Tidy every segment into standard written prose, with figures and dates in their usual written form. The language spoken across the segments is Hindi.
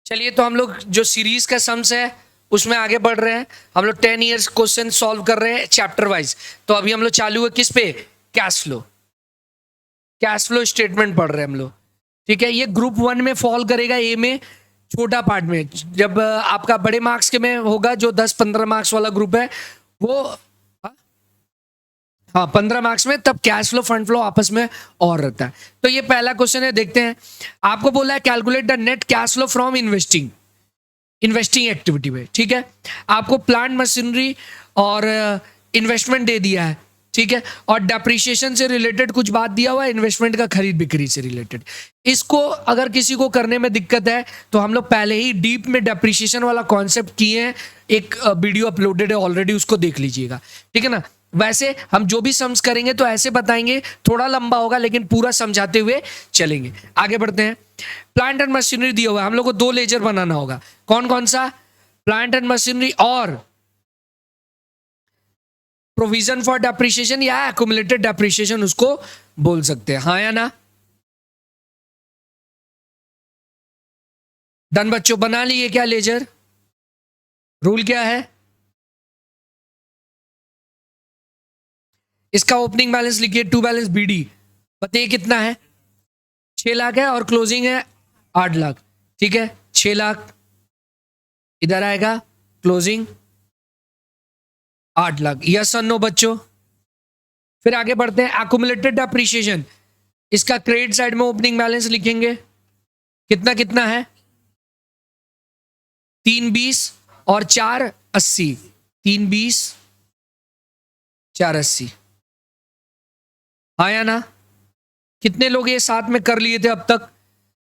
चलिए, तो हम लोग जो सीरीज का सम्स है उसमें आगे बढ़ रहे हैं। हम लोग 10 ईयर्स क्वेश्चन सॉल्व कर रहे हैं चैप्टर वाइज। तो अभी हम लोग चालू है किस पे? Cash flow. Cash flow statement पढ़ रहे हैं हम लोग। ठीक है, ये ग्रुप 1 में फॉल करेगा, ए में, छोटा पार्ट में। जब आपका बड़े मार्क्स के में होगा, जो 10-15 मार्क्स वाला ग्रुप है वो, हाँ 15 मार्क्स में, तब कैश फ्लो फंड फ्लो आपस में और रहता है। तो ये पहला क्वेश्चन है, देखते हैं। आपको बोला है calculate the net cash flow from investing activity में। ठीक है, आपको प्लांट मशीनरी और इन्वेस्टमेंट दे दिया है। ठीक है, और डेप्रिसिएशन से रिलेटेड कुछ बात दिया हुआ है, इन्वेस्टमेंट का खरीद बिक्री से रिलेटेड। इसको अगर किसी को करने में दिक्कत है तो हम लोग पहले ही डीप में डेप्रिसिएशन वाला कॉन्सेप्ट किए हैं, एक वीडियो अपलोडेड है ऑलरेडी, उसको देख लीजिएगा। ठीक है ना। वैसे हम जो भी सम्स करेंगे तो ऐसे बताएंगे, थोड़ा लंबा होगा लेकिन पूरा समझाते हुए चलेंगे। आगे बढ़ते हैं। प्लांट एंड मशीनरी दिया हुआ है, हम लोग को 2 लेजर बनाना होगा। कौन कौन सा? प्लांट एंड मशीनरी और प्रोविजन फॉर डेप्रिसिएशन या एक्युमुलेटेड डेप्रिसिएशन उसको बोल सकते हैं, हाँ या ना? डन बच्चों, बना लिए क्या लेजर? रूल क्या है इसका? ओपनिंग बैलेंस लिखिए, टू बैलेंस बीडी। बताइए कितना है? 6 लाख है और क्लोजिंग है 8 लाख। ठीक है, 6 लाख इधर आएगा, क्लोजिंग 8 लाख। यस और नो बच्चों? फिर आगे बढ़ते हैं। एक्युमुलेटेड डेप्रिसिएशन, इसका क्रेडिट साइड में ओपनिंग बैलेंस लिखेंगे। कितना कितना है? 320 और 480। 320 480, हाँ या ना? कितने लोग ये साथ में कर लिए थे अब तक?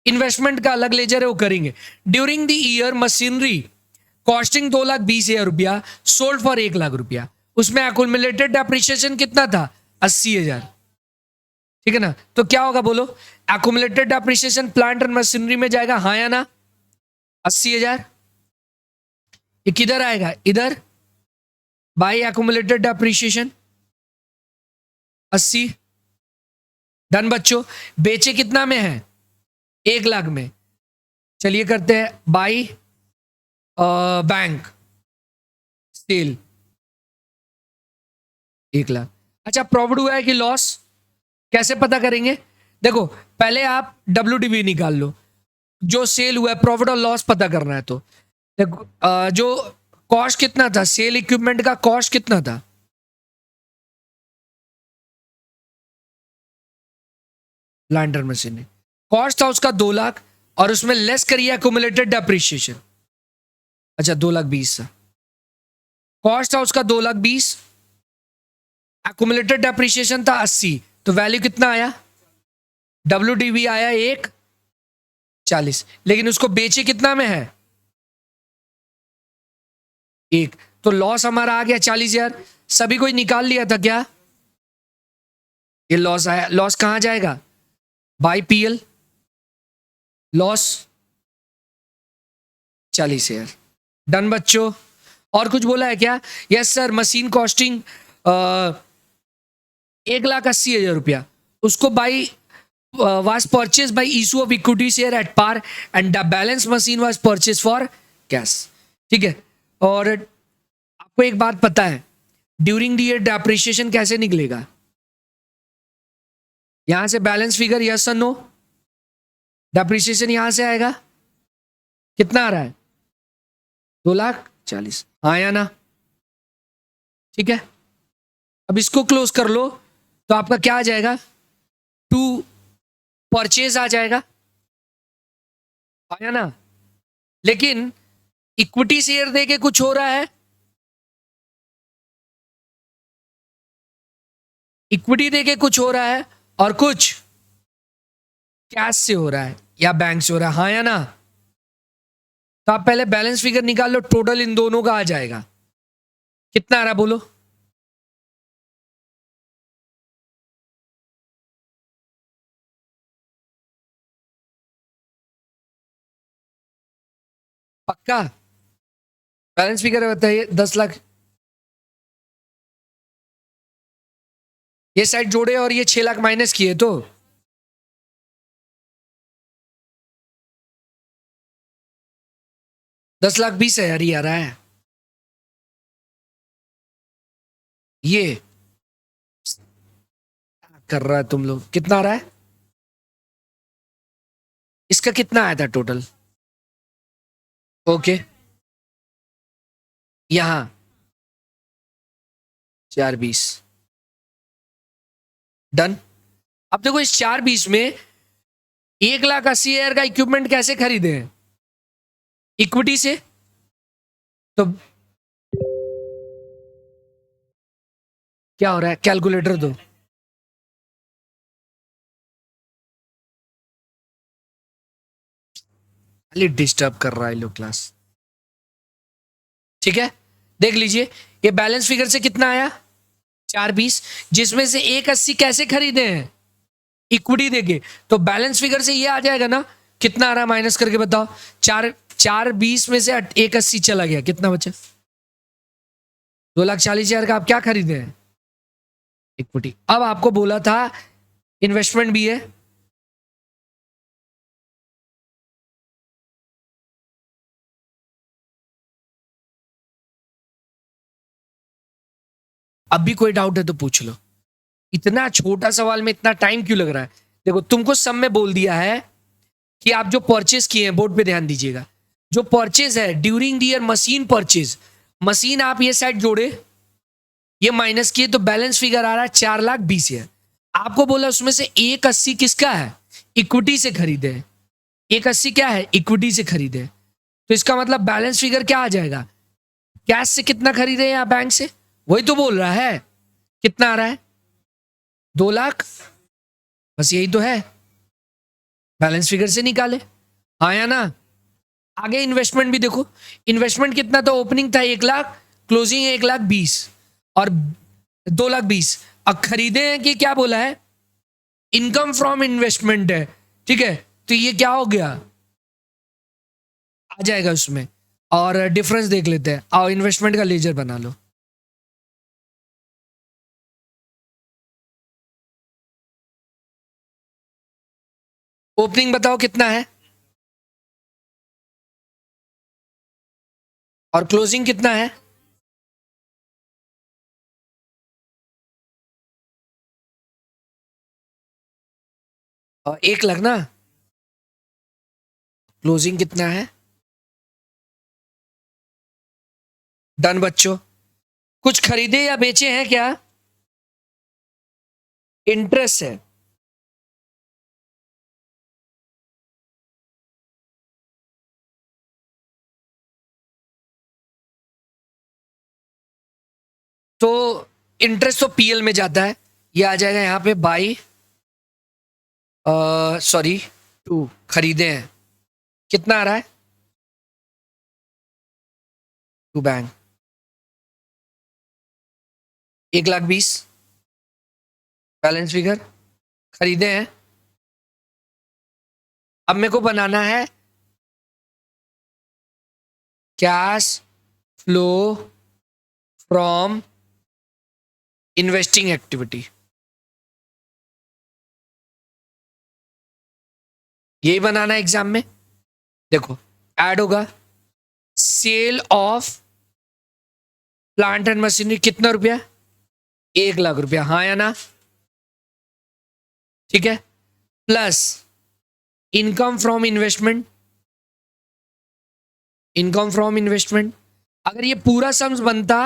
इन्वेस्टमेंट का अलग लेजर है, वो करेंगे। During the year machinery costing 2,20,000 रुपया, सोल्ड फॉर 1 लाख रुपया। उसमें एक्युमुलेटेड डेप्रिसिएशन कितना था? 80,000। ठीक है ना। तो क्या होगा बोलो? Accumulated depreciation plant and machinery में जाएगा, हाँ या ना? 80,000। ये किधर आएगा? इधर, बाई एक्युमुलेटेड डेप्रिसिएशन 80। डन बच्चों। बेचे कितना में है? 1 लाख में। चलिए करते हैं बाई बैंक सेल 1 लाख। अच्छा, प्रॉफिट हुआ है कि लॉस? कैसे पता करेंगे? देखो, पहले आप WDV निकाल लो, जो सेल हुआ है, प्रॉफिट और लॉस पता करना है। तो देखो, जो कॉस्ट कितना था, सेल इक्विपमेंट का कॉस्ट कितना था? प्लांट एंड मशीनरी कॉस्ट था उसका 2 लाख, और उसमें लेस करिए एक्युमुलेटेड डेप्रिसिएशन। अच्छा, 2,20,000 था कॉस्ट, था उसका 2,20,000, एक्युमुलेटेड डेप्रिसिएशन था 80। तो वैल्यू कितना आया? WDV आया 1,40, लेकिन उसको बेचे कितना में है? 1। तो लॉस हमारा आ गया 40,000। सभी कोई निकाल लिया था क्या? ये लॉस आया। लॉस कहां जाएगा? By PL, loss 40,000। डन बच्चों। और कुछ बोला है क्या? यस सर, मशीन कॉस्टिंग 1,80,000 रुपया, उसको by was purchased by issue of equity share at par and the balance machine was purchased for cash। ठीक है। और आपको एक बात पता है, ड्यूरिंग द ईयर डेप्रिसिएशन कैसे निकलेगा? यहां से बैलेंस फिगर, यस और नो? डेप्रिसिएशन यहां से आएगा, कितना आ रहा है? 2,40,000, हाँ या ना? ठीक है, अब इसको क्लोज कर लो, तो आपका क्या आ जाएगा? टू परचेज आ जाएगा, हाँ या ना? लेकिन इक्विटी शेयर दे के कुछ हो रहा है, इक्विटी दे के कुछ हो रहा है, और कुछ कैश से हो रहा है या बैंक से हो रहा है, हाँ या ना? तो आप पहले बैलेंस फिगर निकाल लो, टोटल इन दोनों का आ जाएगा। कितना आ रहा बोलो? पक्का? बैलेंस फिगर बताइए। 10 लाख ये साइड जोड़े और ये 6 लाख माइनस किए तो 10,20,000 ही आ रहा है ये। कर रहा है तुम लोग, कितना आ रहा है? इसका कितना आया था टोटल? ओके, यहां 4,20। डन। अब देखो इस 4,20 में 1,80,000 का इक्विपमेंट कैसे खरीदे हैं? इक्विटी से। तो क्या हो रहा है, कैलकुलेटर दो। खाली डिस्टर्ब कर रहा है लो क्लास। ठीक है, देख लीजिए, ये बैलेंस फिगर से कितना आया? 4,20, जिसमें से 1,80 कैसे खरीदे हैं? इक्विटी देके। तो बैलेंस फिगर से ये आ जाएगा ना, कितना आ रहा है माइनस करके बताओ। 4,20 में से 1,80 चला गया, कितना बचा? 2,40,000 का आप क्या खरीदे हैं? इक्विटी। अब आपको बोला था इन्वेस्टमेंट भी है। अब भी कोई डाउट है तो पूछ लो। इतना छोटा सवाल में इतना टाइम क्यों लग रहा है? देखो तुमको सब में बोल दिया है कि आप जो परचेज किए हैं, बोर्ड पे ध्यान दीजिएगा, जो परचेज है during the year machine purchase, machine आप ये साइड जोड़े, ये माइनस किए तो बैलेंस फिगर आ रहा है 4,20,000। आपको बोला उसमें से 1,80 किसका है? इक्विटी से खरीदे। 1,80 क्या है? इक्विटी से खरीदे। तो इसका मतलब बैलेंस फिगर क्या आ जाएगा? कैश से कितना खरीदे या बैंक से? वही तो बोल रहा है। कितना आ रहा है? 2,00,000। बस यही तो है, बैलेंस फिगर से निकाले। आया ना? आगे इन्वेस्टमेंट भी देखो। इन्वेस्टमेंट कितना था? ओपनिंग था 1,00,000, क्लोजिंग 1,20,000 और 2,20,000। अब खरीदे हैं कि क्या बोला है? इनकम फ्रॉम इन्वेस्टमेंट है। ठीक है, तो ये क्या हो गया? आ जाएगा उसमें। और डिफरेंस देख लेते हैं, आओ इन्वेस्टमेंट का लेजर बना लो। ओपनिंग बताओ कितना है, और क्लोजिंग कितना है? और 1,00,000 ना। क्लोजिंग कितना है? डन बच्चों। कुछ खरीदे या बेचे हैं क्या? इंटरेस्ट है। तो इंटरेस्ट तो पीएल में जाता है, ये आ जाएगा यहाँ पे बाई, सॉरी, टू। खरीदे हैं, कितना आ रहा है? To bank, 1,20,000। बैलेंस फिगर खरीदे हैं। अब मेरे को बनाना है cash flow from investing activity. यही बनाना है एग्जाम में। देखो ऐड होगा sale of plant and machinery, कितना रुपया? 1,00,000 रुपया, हाँ या ना? ठीक है, plus income from investment. Income from investment, अगर ये पूरा सम्स बनता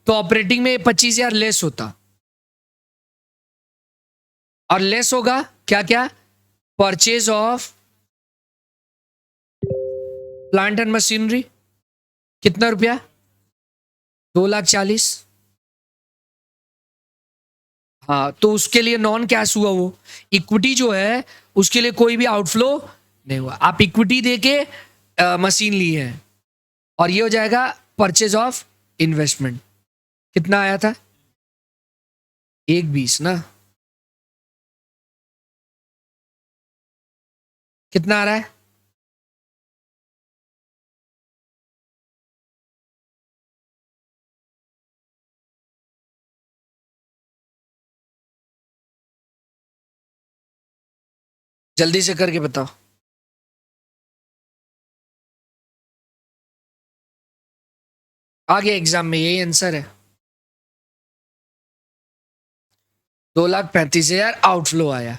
तो ऑपरेटिंग में 25,000 लेस होता, और लेस होगा क्या क्या? Purchase of plant and machinery, कितना रुपया? 2,40,000। हाँ, तो उसके लिए नॉन कैश हुआ वो। इक्विटी जो है उसके लिए कोई भी आउटफ्लो नहीं हुआ, आप इक्विटी देके मशीन लिए हैं। और ये हो जाएगा परचेज ऑफ इन्वेस्टमेंट। कितना आया था? 1,20 ना। कितना आ रहा है? जल्दी से करके बताओ। आगे एग्जाम में यही आंसर है। 2,35,000 आउटफ्लो आया,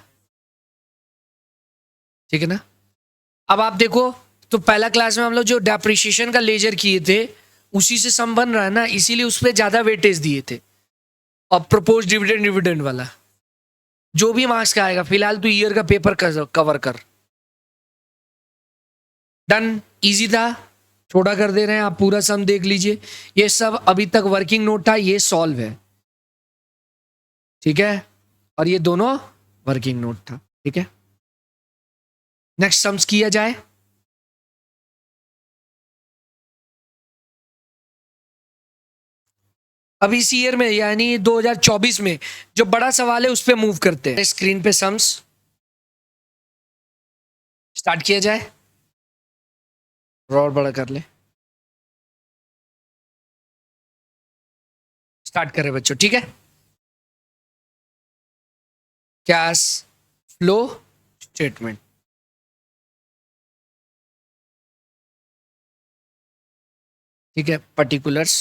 ठीक है ना। अब आप देखो, तो पहला क्लास में हम लोग जो डेप्रिसिएशन का लेजर किए थे उसी से सम बन रहा है ना, इसीलिए उस पर ज्यादा वेटेज दिए थे। और प्रपोज डिविडेंड डिविडेंड वाला जो भी मार्क्स का आएगा, फिलहाल तो ईयर का पेपर कवर कर। डन, इजी था, छोटा कर दे रहे हैं। आप पूरा सम देख लीजिए, ये सब अभी तक वर्किंग नोट था, ये सॉल्व है, ठीक है। और ये दोनों वर्किंग नोट था, ठीक है। नेक्स्ट सम्स किया जाए। अब इस ईयर में यानी 2024 में जो बड़ा सवाल है उस पर मूव करते हैं। स्क्रीन पे सम्स स्टार्ट किया जाए, और बड़ा कर ले, स्टार्ट करें बच्चों, ठीक है। कैश फ्लो स्टेटमेंट, ठीक है। Particulars,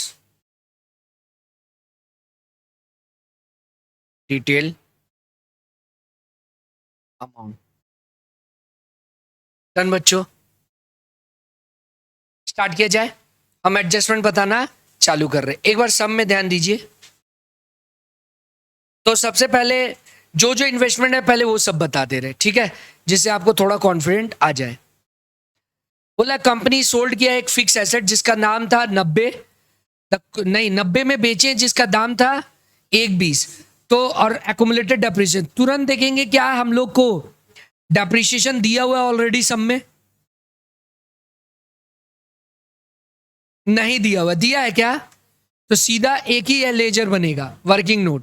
detail, amount. डन बच्चों, स्टार्ट किया जाए। हम एडजस्टमेंट बताना चालू कर रहे हैं। एक बार सम में ध्यान दीजिए। तो सबसे पहले जो जो इन्वेस्टमेंट है पहले वो सब बता दे रहे, ठीक है, जिससे आपको थोड़ा कॉन्फिडेंट आ जाए। बोला कंपनी सोल्ड किया एक फिक्स एसेट जिसका नाम था 90, नहीं 90 में बेचे जिसका दाम था 1,20। तो और एक्यूमुलेटेड डेप्रिसिएशन तुरंत देखेंगे क्या हम लोग को डेप्रिसिएशन दिया हुआ है ऑलरेडी सब में, नहीं दिया हुआ, दिया है क्या, तो सीधा एक ही लेजर बनेगा, वर्किंग नोट।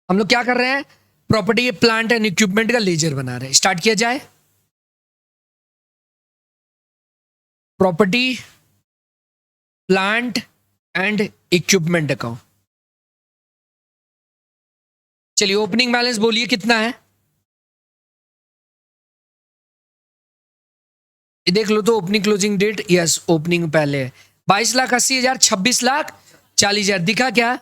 हम लोग क्या कर रहे हैं, प्रॉपर्टी प्लांट एंड इक्विपमेंट का लेजर बना रहे हैं। स्टार्ट किया जाए। Property plant and equipment account. चलिए ओपनिंग बैलेंस बोलिए कितना है, देख लो तो opening closing date, yes opening पहले है 22,80,000, 26,40,000 दिखा क्या,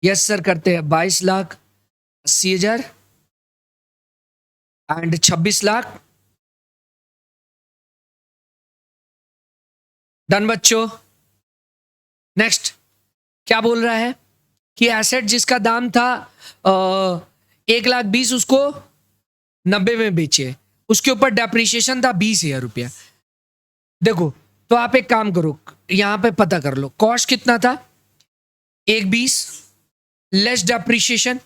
यस सर करते हैं 22,80,000 एंड 26,00,000। डन बच्चों। नेक्स्ट क्या बोल रहा है कि एसेट जिसका दाम था 1,20,000 उसको 90 में बेचे, उसके ऊपर डेप्रिसिएशन था 20,000 रुपया। देखो तो आप एक काम करो, यहां पे पता कर लो कॉस्ट कितना था, 1,20 लेस डेप्रिसिएशन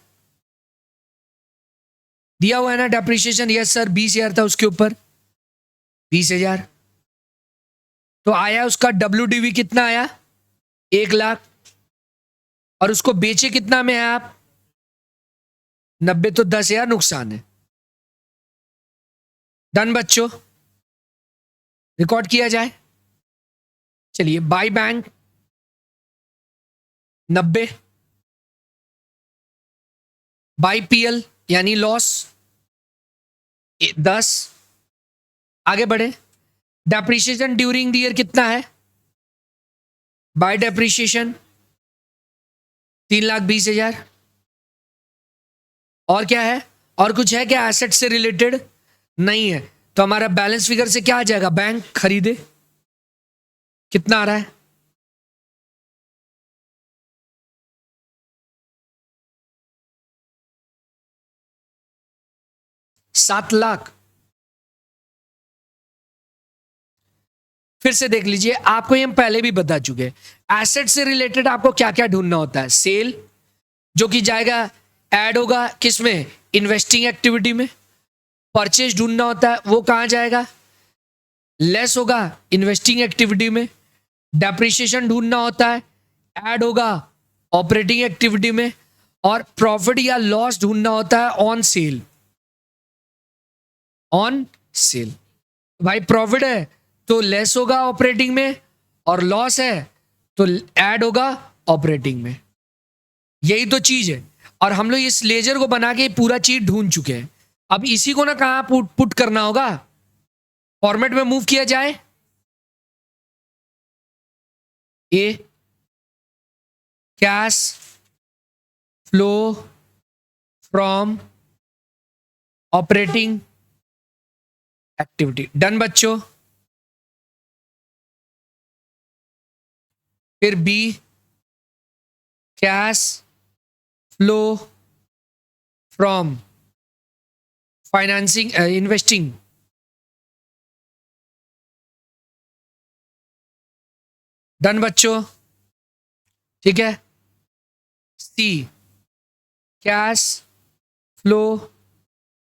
दिया हुआ है ना, डेप्रिसिएशन यस सर 20,000 था, उसके ऊपर 20,000, तो आया उसका WDV कितना आया 1,00,000, और उसको बेचे कितना में है आप 90, तो 10,000 नुकसान है। डन बच्चों, रिकॉर्ड किया जाए। चलिए बाय बैंक 90, बाय PL यानी लॉस 10, आगे बढ़े। डेप्रिसिएशन ड्यूरिंग द ईयर कितना है, बाय डेप्रिसिएशन 3,20,000, और क्या है, और कुछ है क्या एसेट से रिलेटेड, नहीं है, तो हमारा बैलेंस फिगर से क्या आ जाएगा, बैंक खरीदे कितना आ रहा है, ₹7,00,000। फिर से देख लीजिए, आपको ये हम पहले भी बता चुके हैं, एसेट से रिलेटेड आपको क्या क्या ढूंढना होता है, सेल जो कि जाएगा ऐड होगा किसमें, इन्वेस्टिंग एक्टिविटी में। परचेज ढूंढना होता है, वो कहां जाएगा, लेस होगा इन्वेस्टिंग एक्टिविटी में। डेप्रिसिएशन ढूंढना होता है, ऐड होगा ऑपरेटिंग एक्टिविटी में। और प्रॉफिट या लॉस ढूंढना होता है ऑन सेल, ऑन सेल। भाई प्रॉफिट है तो लेस होगा ऑपरेटिंग में, और लॉस है तो ऐड होगा ऑपरेटिंग में, यही तो चीज है। और हम लोग इस लेजर को बना के पूरा चीज ढूंढ चुके हैं। अब इसी को ना कहां पुट करना होगा, फॉर्मेट में मूव किया जाए। A cash flow from operating activity. Done बच्चों। फिर B cash flow from financing investing. Done बच्चों। ठीक है। C cash flow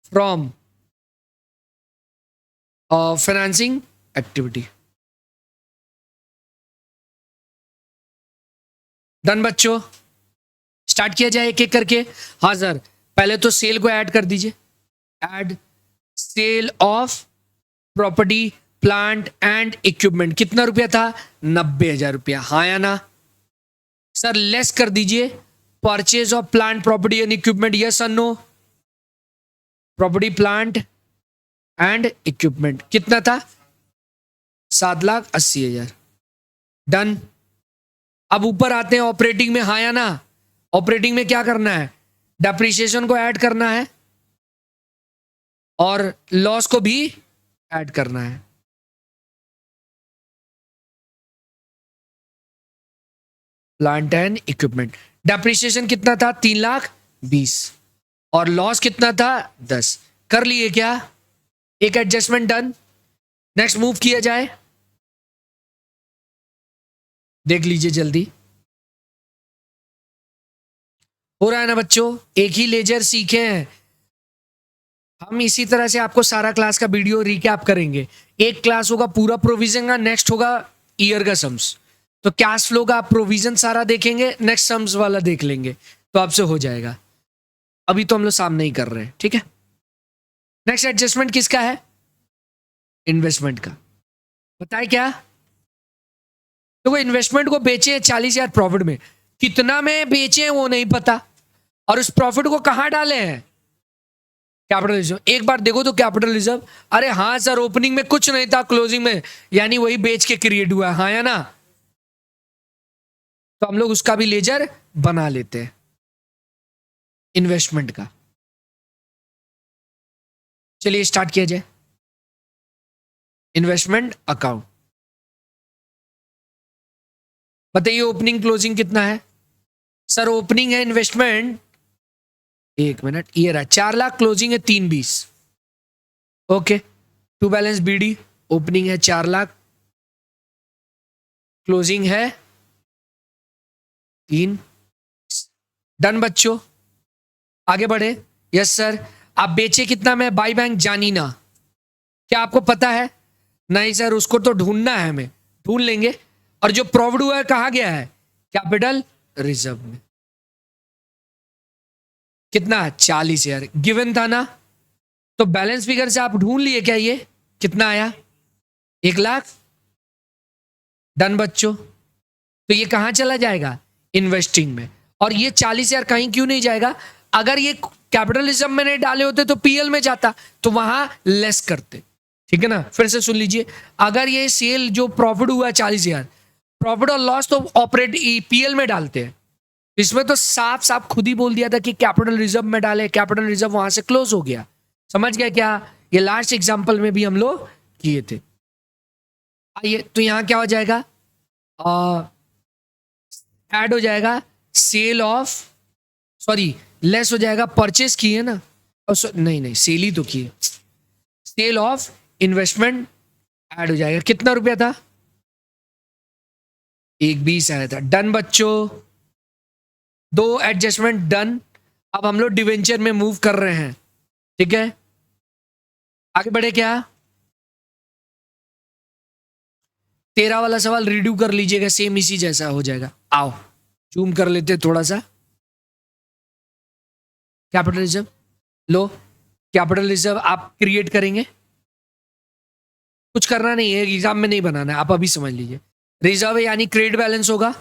from financing activity. Done बच्चों। स्टार्ट किया जाए एक एक करके। हाँ सर, पहले तो सेल को ऐड कर दीजिए। Add sale of property plant and equipment. कितना रुपया था? 90,000 रुपया। हाँ या ना? सर लेस कर दीजिए purchase of plant property and equipment. Yes और no? Property plant and equipment कितना था? 7,80,000। डन। अब ऊपर आते हैं ऑपरेटिंग में। हाँ या ना? ऑपरेटिंग में क्या करना है? डेप्रिसिएशन को ऐड करना है और लॉस को भी ऐड करना है। प्लांट एंड इक्विपमेंट डेप्रिसिएशन कितना था? 3,20,000 और लॉस कितना था? 10। कर लिए क्या? एक एडजस्टमेंट डन। नेक्स्ट मूव किया जाए। देख लीजिए जल्दी। हो रहा है ना बच्चों? एक ही लेजर सीखे हैं हम। इसी तरह से आपको सारा क्लास का वीडियो रिकैप करेंगे। एक क्लास होगा पूरा प्रोविजन का, नेक्स्ट होगा ईयर का सम्स। तो कैश फ्लो का आप प्रोविजन सारा देखेंगे, नेक्स्ट सम्स वाला देख लेंगे तो आपसे हो जाएगा। अभी तो हम लोग सामने ही कर रहे हैं। ठीक है। नेक्स्ट एडजस्टमेंट किसका है? इन्वेस्टमेंट का। बताए क्या? तो वो इन्वेस्टमेंट को बेचे हैं 40,000 प्रॉफिट में। कितना में बेचे हैं वो नहीं पता, और उस प्रॉफिट को कहां डाले हैं? Capital reserve. एक बार देखो तो कैपिटल रिजर्व, अरे हाँ सर ओपनिंग में कुछ नहीं था, क्लोजिंग में यानी वही बेच के क्रिएट हुआ है। हाँ या ना? तो हम लोग उसका भी लेजर बना लेते हैं इन्वेस्टमेंट का। चलिए स्टार्ट किया जाए। Investment account. बताइए ओपनिंग क्लोजिंग कितना है? सर ओपनिंग है इन्वेस्टमेंट, एक मिनट, ये रहा 4,00,000, क्लोजिंग है 3,20,000। Okay. To balance BD. Opening है 4,00,000, क्लोजिंग है 3। डन बच्चों। आगे बढ़े। Yes sir. आप बेचे कितना में? बाई बैंक जानी ना। क्या आपको पता है? नहीं सर, उसको तो ढूंढना है, हमें ढूंढ लेंगे। और जो प्रॉफिट हुआ है कहां गया है? कैपिटल रिजर्व में। कितना? 40,000 गिवन था ना? तो बैलेंस फिगर से आप ढूंढ लिए क्या? ये कितना आया? 1,00,000। डन बच्चों। तो ये कहां चला जाएगा? इन्वेस्टिंग में। और ये 40,000 कहीं क्यों नहीं जाएगा? अगर ये कैपिटलिज्म में नहीं डाले होते तो पीएल में जाता, तो वहां लेस करते। ठीक है ना? फिर से सुन लीजिए। अगर ये सेल जो प्रॉफिट हुआ 40,000, प्रॉफिट और लॉस तो ऑपरेट पीएल में डालते हैं। इसमें तो साफ साफ खुद ही बोल दिया था कि कैपिटल रिजर्व में डाले, कैपिटल रिजर्व वहां से क्लोज हो गया। समझ गया क्या? ये लास्ट एग्जांपल में भी हम लोग किए थे। आइए तो यहां क्या हो जाएगा? ऐड हो जाएगा सेल ऑफ, सॉरी लेस हो जाएगा, परचेस किए ना, नहीं नहीं सेल ही तो किए। सेल ऑफ इन्वेस्टमेंट ऐड हो जाएगा। कितना रुपया था? 1,20,000 आया था। डन बच्चों। 2 एडजस्टमेंट डन। अब हम लोग डिवेंचर में मूव कर रहे हैं। ठीक है। आगे बढ़े क्या? 13 वाला सवाल रिड्यू कर लीजिएगा, सेम इसी जैसा हो जाएगा। आओ जूम कर लेते थोड़ा सा। कैपिटल रिजर्व लो। कैपिटल रिजर्व आप क्रिएट करेंगे, कुछ करना नहीं है, एग्जाम में नहीं बनाना है, आप अभी समझ लीजिए। रिजर्व यानी क्रेडिट बैलेंस होगा।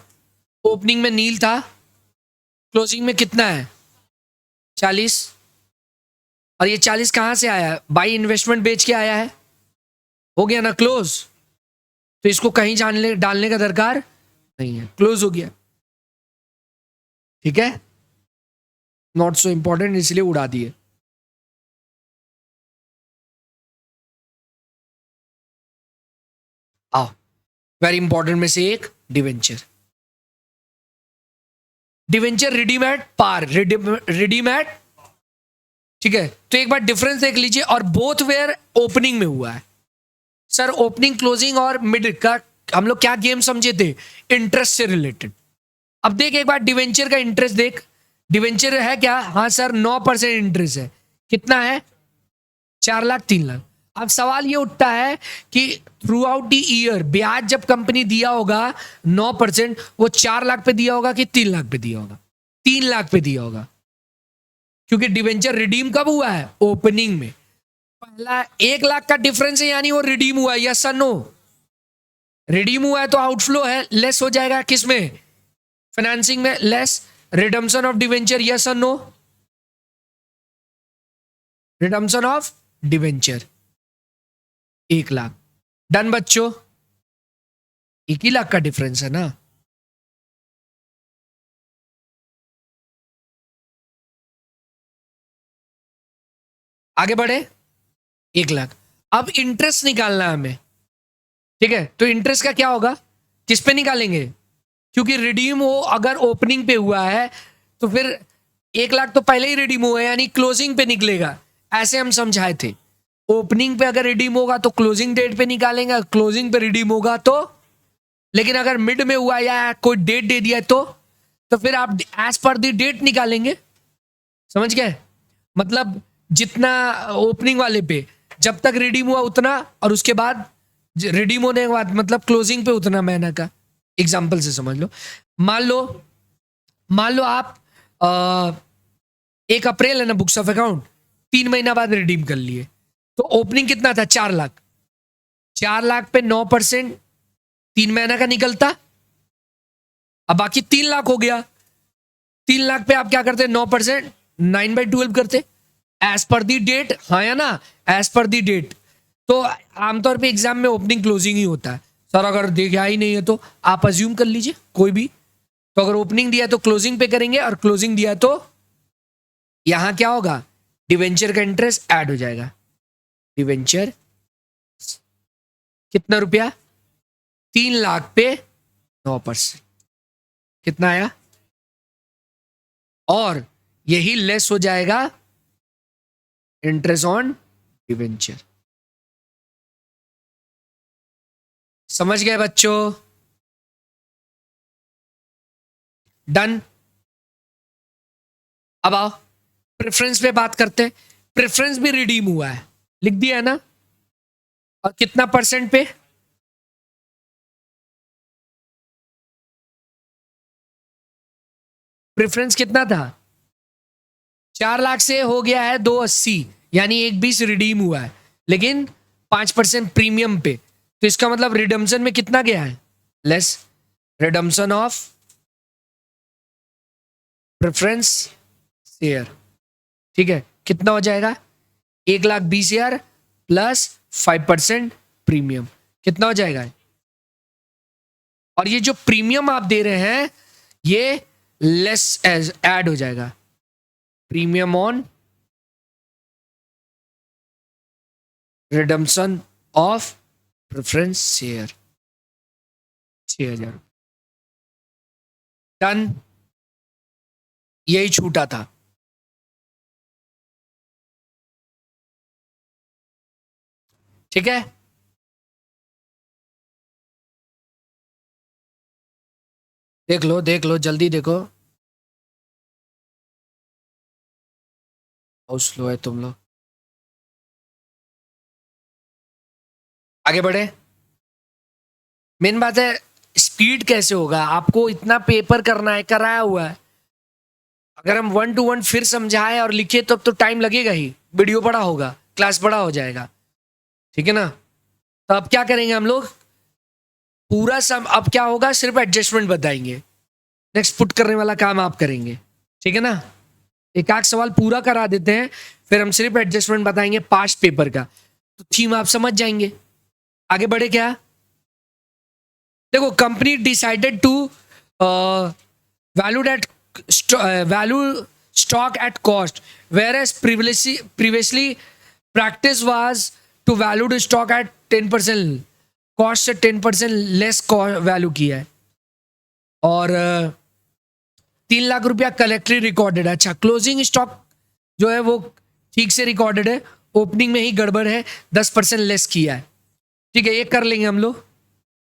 ओपनिंग में नील था, क्लोजिंग में कितना है? 40। और ये 40 कहां से आया है? बाई इन्वेस्टमेंट बेच के आया है। हो गया ना क्लोज? तो इसको कहीं डालने का दरकार नहीं है, क्लोज हो गया। ठीक है, नॉट सो इंपॉर्टेंट इसलिए उड़ा दिए। आओ, वेरी इंपॉर्टेंट में से एक debenture. Debenture redeem at par, redeem at, ठीक है। तो एक बार डिफरेंस देख लीजिए, और बोथ वेयर ओपनिंग में हुआ है। सर ओपनिंग, क्लोजिंग और मिड का हम लोग क्या गेम समझे थे, इंटरेस्ट से रिलेटेड। अब देख एक बार डिवेंचर का इंटरेस्ट देख, डिवेंचर है क्या, हाँ सर 9% इंटरेस्ट है। कितना है, 4 लाख 3 लाख। अब सवाल ये उठता है कि थ्रू आउट द ईयर ब्याज जब कंपनी दिया होगा 9%, वो 4 लाख पे दिया होगा कि 3 लाख पे दिया होगा, 3 लाख पे दिया होगा, क्योंकि डिवेंचर रिडीम कब हुआ है, ओपनिंग में। पहला 1 लाख का डिफरेंस है, यानी वो रिडीम हुआ है, यस और नो। रिडीम हुआ है तो आउटफ्लो है, लेस हो जाएगा किसमें, फाइनेंसिंग में, less redemption of debenture, yes और no. Redemption of debenture 1 lakh, done बच्चों। 1 ही लाख का डिफरेंस है ना। आगे बढ़े, 1 लाख। अब इंटरेस्ट निकालना है हमें, ठीक है। तो इंटरेस्ट का क्या होगा, किस पे निकालेंगे, क्योंकि रिडीम हो अगर ओपनिंग पे हुआ है तो फिर 1 लाख तो पहले ही रिडीम हुआ है, यानी क्लोजिंग पे निकलेगा, ऐसे हम समझाए थे। ओपनिंग पे अगर रिडीम होगा तो क्लोजिंग डेट पे निकालेंगे, क्लोजिंग पे रिडीम होगा तो, लेकिन अगर मिड में हुआ या कोई डेट दे दिया तो फिर आप एज पर दी डेट निकालेंगे। समझ गए, मतलब जितना ओपनिंग वाले पे जब तक रिडीम हुआ उतना, और उसके बाद रिडीम होने के बाद मतलब क्लोजिंग पे उतना महीना का। एग्जाम्पल से समझ लो, मान लो आप 1 अप्रैल है ना बुक्स ऑफ अकाउंट, 3 महीना बाद रिडीम कर लिए, तो ओपनिंग कितना था, 4 लाख। 4 लाख पे 9% 3 महीना का निकलता, अब बाकी 3 लाख हो गया। 3 लाख पे आप क्या करते, 9%, 9/12 करते, एज पर दी डेट, हाँ या ना, एज पर दी डेट। तो आमतौर पे एग्जाम में ओपनिंग क्लोजिंग ही होता है सर, अगर देखा ही नहीं है तो आप अज्यूम कर लीजिए कोई भी। तो अगर ओपनिंग दिया है तो क्लोजिंग पे करेंगे, और क्लोजिंग दिया है तो यहां क्या होगा, डिवेंचर का इंटरेस्ट ऐड हो जाएगा। डिवेंचर कितना रुपया, 3 लाख पे 9%, कितना आया, और यही लेस हो जाएगा इंटरेस्ट ऑन डिवेंचर। समझ गए बच्चों, डन। अब आओ प्रेफरेंस पे बात करते हैं। प्रेफरेंस भी रिडीम हुआ है, लिख दिया है ना, और कितना परसेंट पे, प्रेफरेंस कितना था, 4 लाख से हो गया है 280, यानी 1/20 रिडीम हुआ है, लेकिन 5% प्रीमियम पे। तो इसका मतलब रिडम्पशन में कितना गया है, less redemption of preference share. ठीक है, कितना हो जाएगा, 1,20,000 प्लस 5% प्रीमियम, कितना हो जाएगा। और ये जो प्रीमियम आप दे रहे हैं ये लेस एज ऐड हो जाएगा, premium on redemption of preference share 6,000, done. यही छूटा था। ठीक है, देख लो जल्दी देखो, बहुत स्लो है तुम लोग। आगे बढ़े, मेन बात है स्पीड कैसे होगा, आपको इतना पेपर करना है, कराया हुआ है। अगर हम 1 to 1 फिर समझाए और लिखे तब तो टाइम लगेगा ही, वीडियो बड़ा होगा, क्लास बड़ा हो जाएगा, ठीक है ना। तो अब क्या करेंगे हम लोग, पूरा अब क्या होगा, सिर्फ एडजस्टमेंट बताएंगे, नेक्स्ट पुट करने वाला काम आप करेंगे, ठीक है ना। एक आध सवाल पूरा करा देते हैं, फिर हम सिर्फ एडजस्टमेंट बताएंगे पास्ट पेपर का, तो थीम आप समझ जाएंगे। आगे बढ़े क्या, देखो company decided to valued at value stock at cost, where as previously practice was to valued stock at 10%, cost से 10% लेस वैल्यू किया है। और 3 लाख रुपया कलेक्टरी रिकॉर्डेड है। अच्छा, क्लोजिंग स्टॉक जो है वो ठीक से रिकॉर्डेड है, ओपनिंग में ही गड़बड़ है, 10% लेस किया है। ठीक है, ये कर लेंगे हम लोग,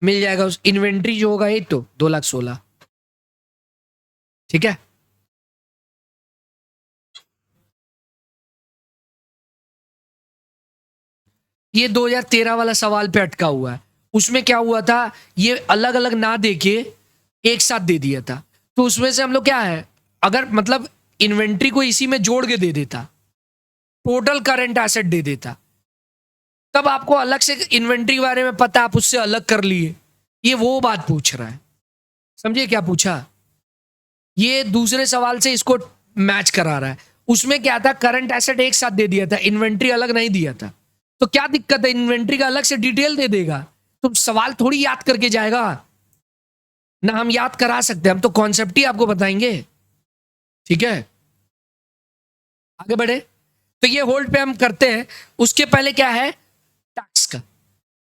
मिल जाएगा। उस इन्वेंट्री जो होगा ये तो 2,16,000। ठीक है, ये 2013 वाला सवाल पे अटका हुआ है। उसमें क्या हुआ था, ये अलग अलग ना देके एक साथ दे दिया था। तो उसमें से हम लोग क्या है, अगर मतलब इन्वेंट्री को इसी में जोड़ के दे देता, टोटल करंट एसेट दे देता, तब आपको अलग से इन्वेंट्री के बारे में पता, आप उससे अलग कर लिए। ये वो बात पूछ रहा है, समझिए क्या पूछा। ये दूसरे सवाल से इसको मैच करा रहा है। उसमें क्या था, करंट एसेट एक साथ दे दिया था, इन्वेंट्री अलग नहीं दिया था। तो क्या दिक्कत है, इन्वेंट्री का अलग से डिटेल दे देगा, तो सवाल थोड़ी याद करके जाएगा ना। हम याद करा सकते हैं, हम तो कॉन्सेप्ट ही आपको बताएंगे। ठीक है, आगे बढ़े। तो ये होल्ड पे हम करते हैं। उसके पहले क्या है, टैक्स का,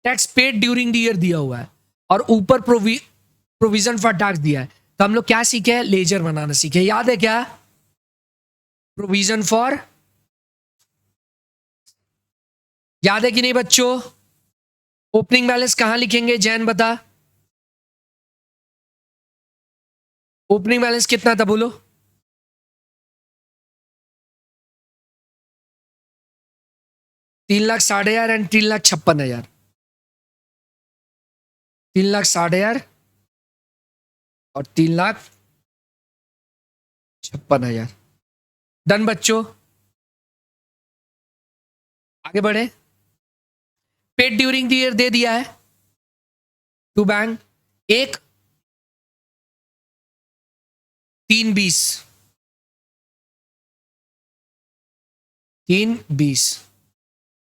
tax paid during the year दिया हुआ है, और ऊपर प्रोविजन फॉर टैक्स दिया है। तो हम लोग क्या सीखे, लेजर बनाना सीखे। याद है क्या, प्रोविजन फॉर, याद है कि नहीं बच्चों। ओपनिंग बैलेंस कहां लिखेंगे, जैन बता। ओपनिंग बैलेंस कितना था बोलो। 3,60,000 एंड 3,56,000। 3,60,000 और 3,56,000। डन बच्चों, आगे बढ़े। पेड ड्यूरिंग द ईयर दे दिया है टू बैंक, एक 3,20, 3,20।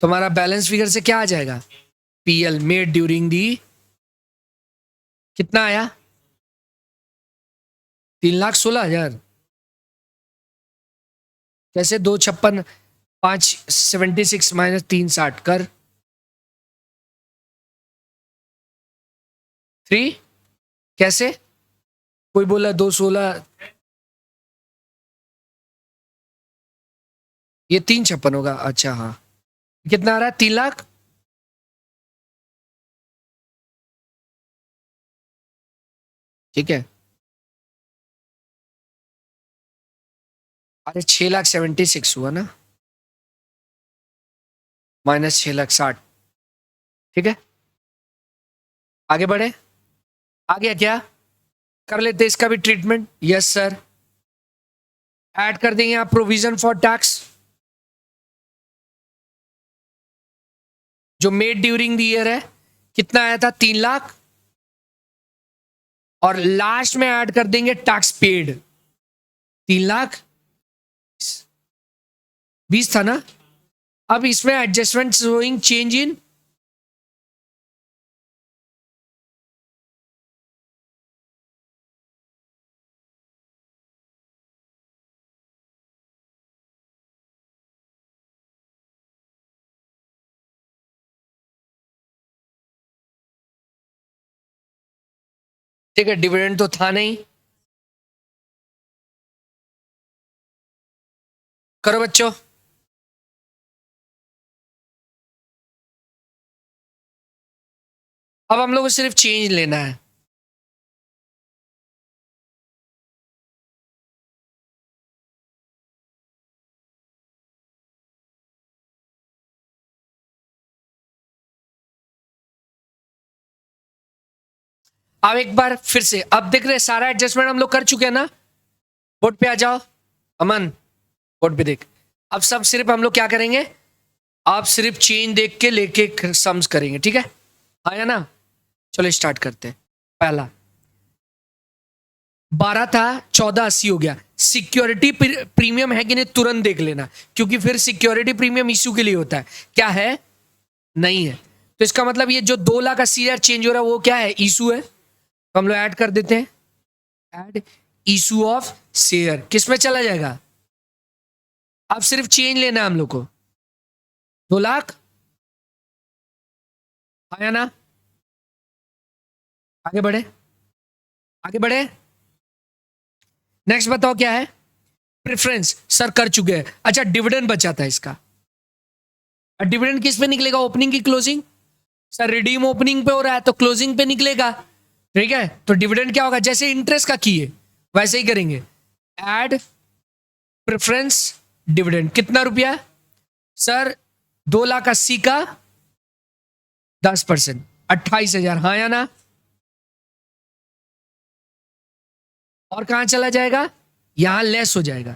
तुम्हारा बैलेंस फिगर से क्या आ जाएगा, पीएल मेड ड्यूरिंग दी, कितना आया, 3,16,000। कैसे, 256, 576 माइनस 360 कर 3, कैसे, कोई बोला 216, ये 356 होगा। अच्छा हाँ, कितना आ रहा है, 3,00,000। ठीक है, अरे 6,76,000 हुआ ना, माइनस 6,60,000। ठीक है, आगे बढ़े। आ गया क्या, कर लेते इसका भी ट्रीटमेंट। यस सर, ऐड कर देंगे आप प्रोविजन फॉर टैक्स जो मेड ड्यूरिंग द ईयर है, कितना आया था, 3,00,000। और लास्ट में ऐड कर देंगे टैक्स पेड, 3,20,000 था ना। अब इसमें एडजस्टमेंट शोइंग चेंज इन, ठीक है, डिविडेंड तो था नहीं। करो बच्चों, अब हम लोग को सिर्फ चेंज लेना है। अब एक बार फिर से, अब देख रहे सारा एडजस्टमेंट हम लोग कर चुके हैं ना। बोर्ड पे आ जाओ अमन, बोर्ड पे देख। अब सब सिर्फ हम लोग क्या करेंगे, आप सिर्फ चेंज देख के लेके सम्स करेंगे। ठीक है, आया ना। चलो स्टार्ट करते हैं। पहला 12 था, 1480 हो गया। सिक्योरिटी प्रीमियम है कि नहीं तुरंत देख लेना, क्योंकि फिर सिक्योरिटी प्रीमियम इश्यू के लिए होता है। क्या है, नहीं है, तो इसका मतलब ये जो 2,80,000 चेंज हो रहा है वो क्या है, इशू है। तो हम लोग ऐड कर देते हैं, ऐड इशू ऑफ शेयर, किस में चला जाएगा? अब सिर्फ चेंज लेना है हम लोग को, 2 लाख, आया ना? आगे बढ़े, आगे बढ़े। नेक्स्ट बताओ क्या है? प्रेफरेंस सर कर चुके हैं। अच्छा, डिविडेंड बचा था इसका। डिविडेंड किस पे निकलेगा? ओपनिंग की क्लोजिंग? सर रिडीम ओपनिंग पे हो रहा है तो क्लोजिंग पे निकलेगा, ठीक है। तो डिविडेंड क्या होगा? जैसे इंटरेस्ट का किए वैसे ही करेंगे, ऐड प्रेफरेंस डिविडेंड। कितना रुपया? सर 2,80,000 का 10%, 28,000, हाँ या ना? और कहां चला जाएगा? यहां लेस हो जाएगा,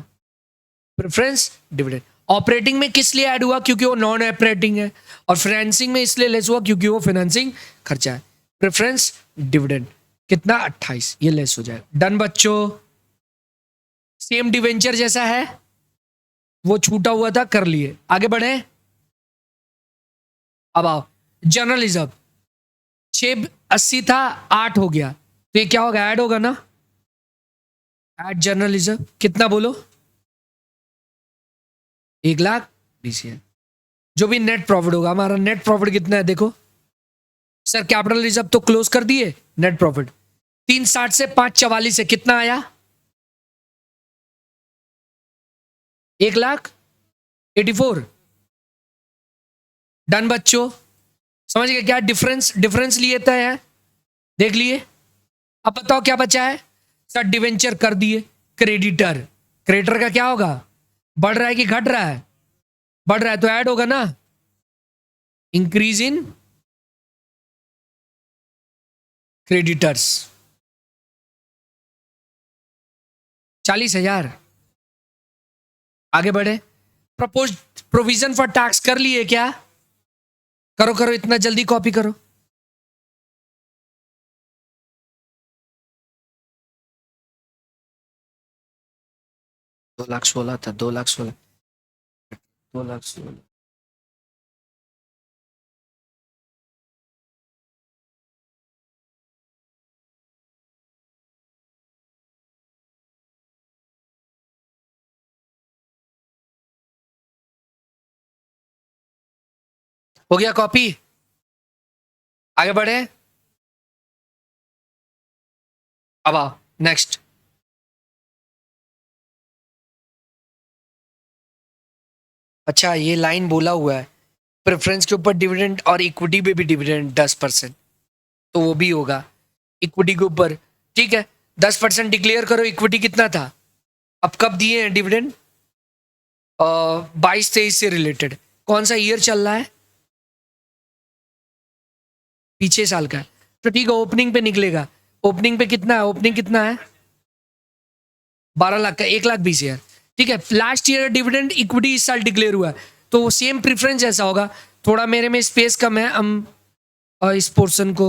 प्रेफरेंस डिविडेंड। ऑपरेटिंग में किस लिए ऐड हुआ? क्योंकि वो नॉन ऑपरेटिंग है। और फाइनेंसिंग में इसलिए लेस हुआ क्योंकि वो फाइनेंसिंग खर्चा है। प्रेफरेंस डिविडेंड कितना? 28, ये लेस हो जाएगा। डन बच्चों। सेम डिवेंचर जैसा है, वो छूटा हुआ था, कर लिए। आगे बढ़े। अब आओ जनरल रिजर्व, 680 था, 8 हो गया, तो ये क्या होगा? ऐड होगा ना? ऐड जनरल रिजर्व कितना बोलो? 1,20,000। जो भी नेट प्रॉफिट होगा, हमारा नेट प्रॉफिट कितना है देखो। सर कैपिटल रिजर्व तो क्लोज कर दिए, नेट प्रॉफिट 360 से 544 है, कितना आया? 1,84,000। डन बच्चों, समझ गए क्या डिफरेंस? डिफरेंस लिए है, देख लिए। अब बताओ क्या बचा है? सर डिवेंचर कर दिए। क्रेडिटर, क्रेडिटर का क्या होगा? बढ़ रहा है कि घट रहा है? बढ़ रहा है तो ऐड होगा ना, इंक्रीज इन क्रेडिटर्स, 40,000। आगे बढ़े। प्रपोज प्रोविजन फॉर टैक्स कर लिए क्या? करो करो, इतना जल्दी कॉपी करो। दो लाख 16 था, 2,16,000, 2,16,000। हो गया कॉपी? आगे बढ़े। अब आओ नेक्स्ट। अच्छा, ये लाइन बोला हुआ है प्रेफरेंस के ऊपर डिविडेंड और इक्विटी पे भी डिविडेंड 10%, तो वो भी होगा इक्विटी के ऊपर, ठीक है। 10% डिक्लेयर करो। इक्विटी कितना था? अब कब दिए हैं डिविडेंड? 22-23 से रिलेटेड। कौन सा ईयर चल रहा है? पीछे साल का है, तो ठीक है, ओपनिंग पे निकलेगा। ओपनिंग पे कितना है? ओपनिंग कितना है? 12 लाख का, 1,20,000, ठीक है। लास्ट ईयर डिविडेंड इक्विटी इस साल डिक्लेयर हुआ है, तो सेम प्रीफरेंस ऐसा होगा। थोड़ा मेरे में स्पेस कम है, हम इस पोर्शन को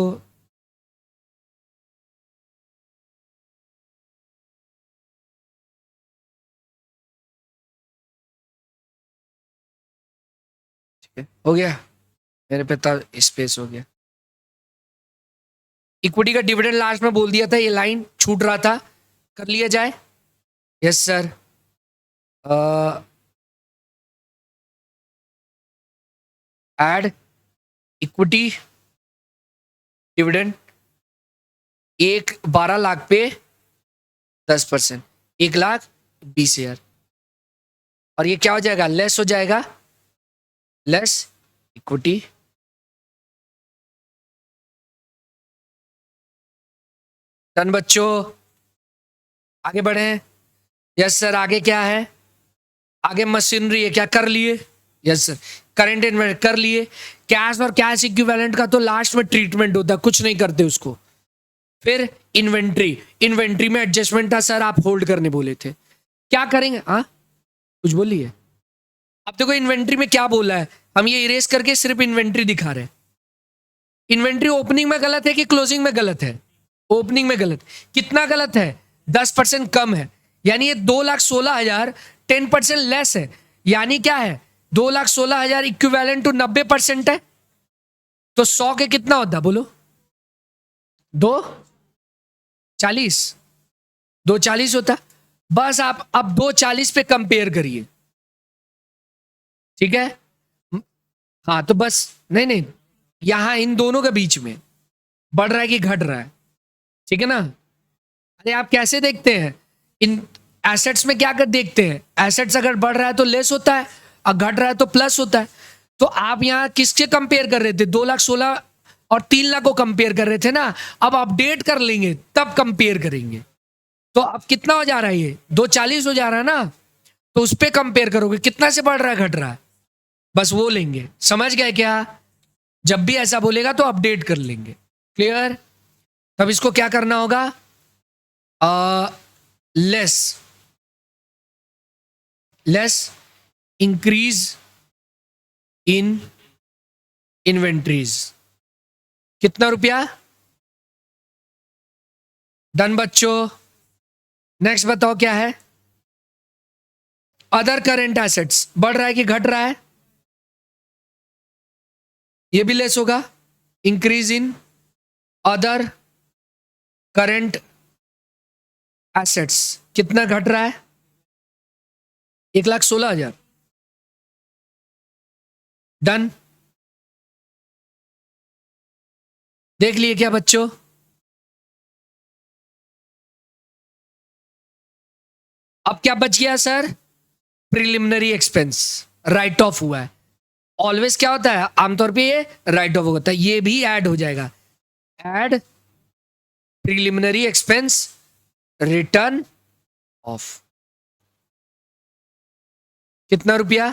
हो गया, मेरे पे तो स्पेस हो गया। इक्विटी का डिविडेंड लास्ट में बोल दिया था, ये लाइन छूट रहा था, कर लिया जाए। Yes sir. Add equity dividend, 12 lakh पे 10%, 1,20,000। और ये क्या हो जाएगा? लेस हो जाएगा, लेस इक्विटी। डन बच्चों, आगे बढ़े। Yes sir. आगे क्या है? आगे मशीनरी है, क्या कर लिए? Yes sir. करंट इन्वेंट कर लिए। कैश और कैश इक्विवेलेंट का तो लास्ट में ट्रीटमेंट होता है, कुछ नहीं करते उसको। फिर इन्वेंट्री, इन्वेंट्री में एडजस्टमेंट था सर, आप होल्ड करने बोले थे, क्या करेंगे? हाँ कुछ बोलिए। अब देखो इन्वेंट्री में क्या बोला है, हम ये इरेज करके सिर्फ इन्वेंट्री दिखा रहे हैं। इन्वेंट्री ओपनिंग में गलत है कि क्लोजिंग में गलत है? ओपनिंग में गलत। कितना गलत है? 10% कम है, यानी ये 2,16,000 10% लेस है। यानी क्या है? 2,16,000 इक्विवेलेंट टू 90% है, तो 100 के कितना होता बोलो? 2 40, 240 होता। बस आप अब 240 पे कंपेयर करिए, ठीक है। हाँ तो बस, नहीं नहीं, यहां इन दोनों के बीच में बढ़ रहा है कि घट रहा है, ठीक है ना। अरे आप कैसे देखते हैं, इन एसेट्स में क्या कर देखते हैं, एसेट्स अगर बढ़ रहा है तो लेस होता है, और घट रहा है तो प्लस होता है। तो आप यहां किससे कंपेयर कर रहे थे, 2,16,000 और 3,00,000 को कंपेयर कर रहे थे ना। अब अपडेट कर लेंगे तब कंपेयर करेंगे। तो अब कितना हो जा रहा है, ये 240 हो जा रहा है ना, तो उस पर कंपेयर करोगे कितना से बढ़ रहा है घट रहा है, बस वो लेंगे। समझ गए क्या, जब भी ऐसा बोलेगा तो अपडेट कर लेंगे। क्लियर। तब इसको क्या करना होगा, लेस इंक्रीज इन इन्वेंट्रीज, कितना रुपया। डन बच्चों। नेक्स्ट बताओ क्या है, अदर करेंट एसेट्स बढ़ रहा है कि घट रहा है, ये भी लेस होगा। Increase in other current assets कितना घट रहा है, 1,16,000। डन। देख लिए क्या बच्चों, अब क्या बच गया sir, preliminary expense right of हुआ है। ऑलवेज क्या होता है, आमतौर पे ये राइट ऑफ होता है, ये भी ऐड हो जाएगा। Add preliminary expense return of, कितना रुपया।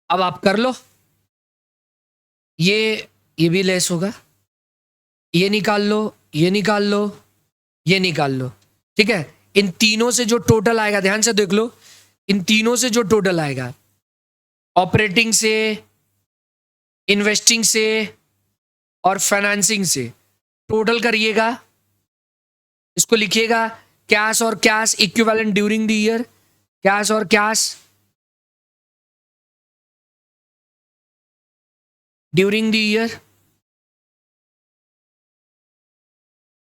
अब आप कर लो, ये भी लेस होगा, ये निकाल लो, ये निकाल लो, ये निकाल लो, ठीक है। इन तीनों से जो टोटल आएगा, ध्यान से देख लो, इन तीनों से जो टोटल आएगा, ऑपरेटिंग से, इन्वेस्टिंग से और फाइनेंसिंग से, टोटल करिएगा। इसको लिखिएगा कैश और cash equivalent during the year, cash और कैश ड्यूरिंग द ईयर,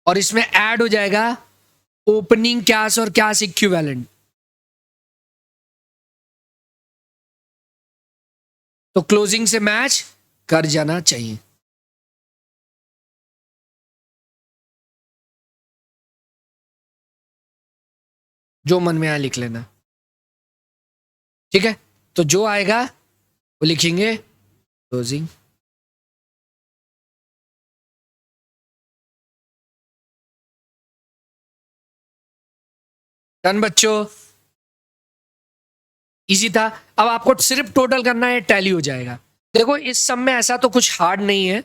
और इसमें ऐड हो जाएगा ओपनिंग कैश और कैश इक्विवेलेंट। तो क्लोजिंग से मैच कर जाना चाहिए। जो मन में आए लिख लेना, ठीक है। तो जो आएगा वो लिखेंगे क्लोजिंग। डन बच्चों, इजी था। अब आपको सिर्फ टोटल करना है, टैली हो जाएगा। देखो इस सब में ऐसा तो कुछ हार्ड नहीं है,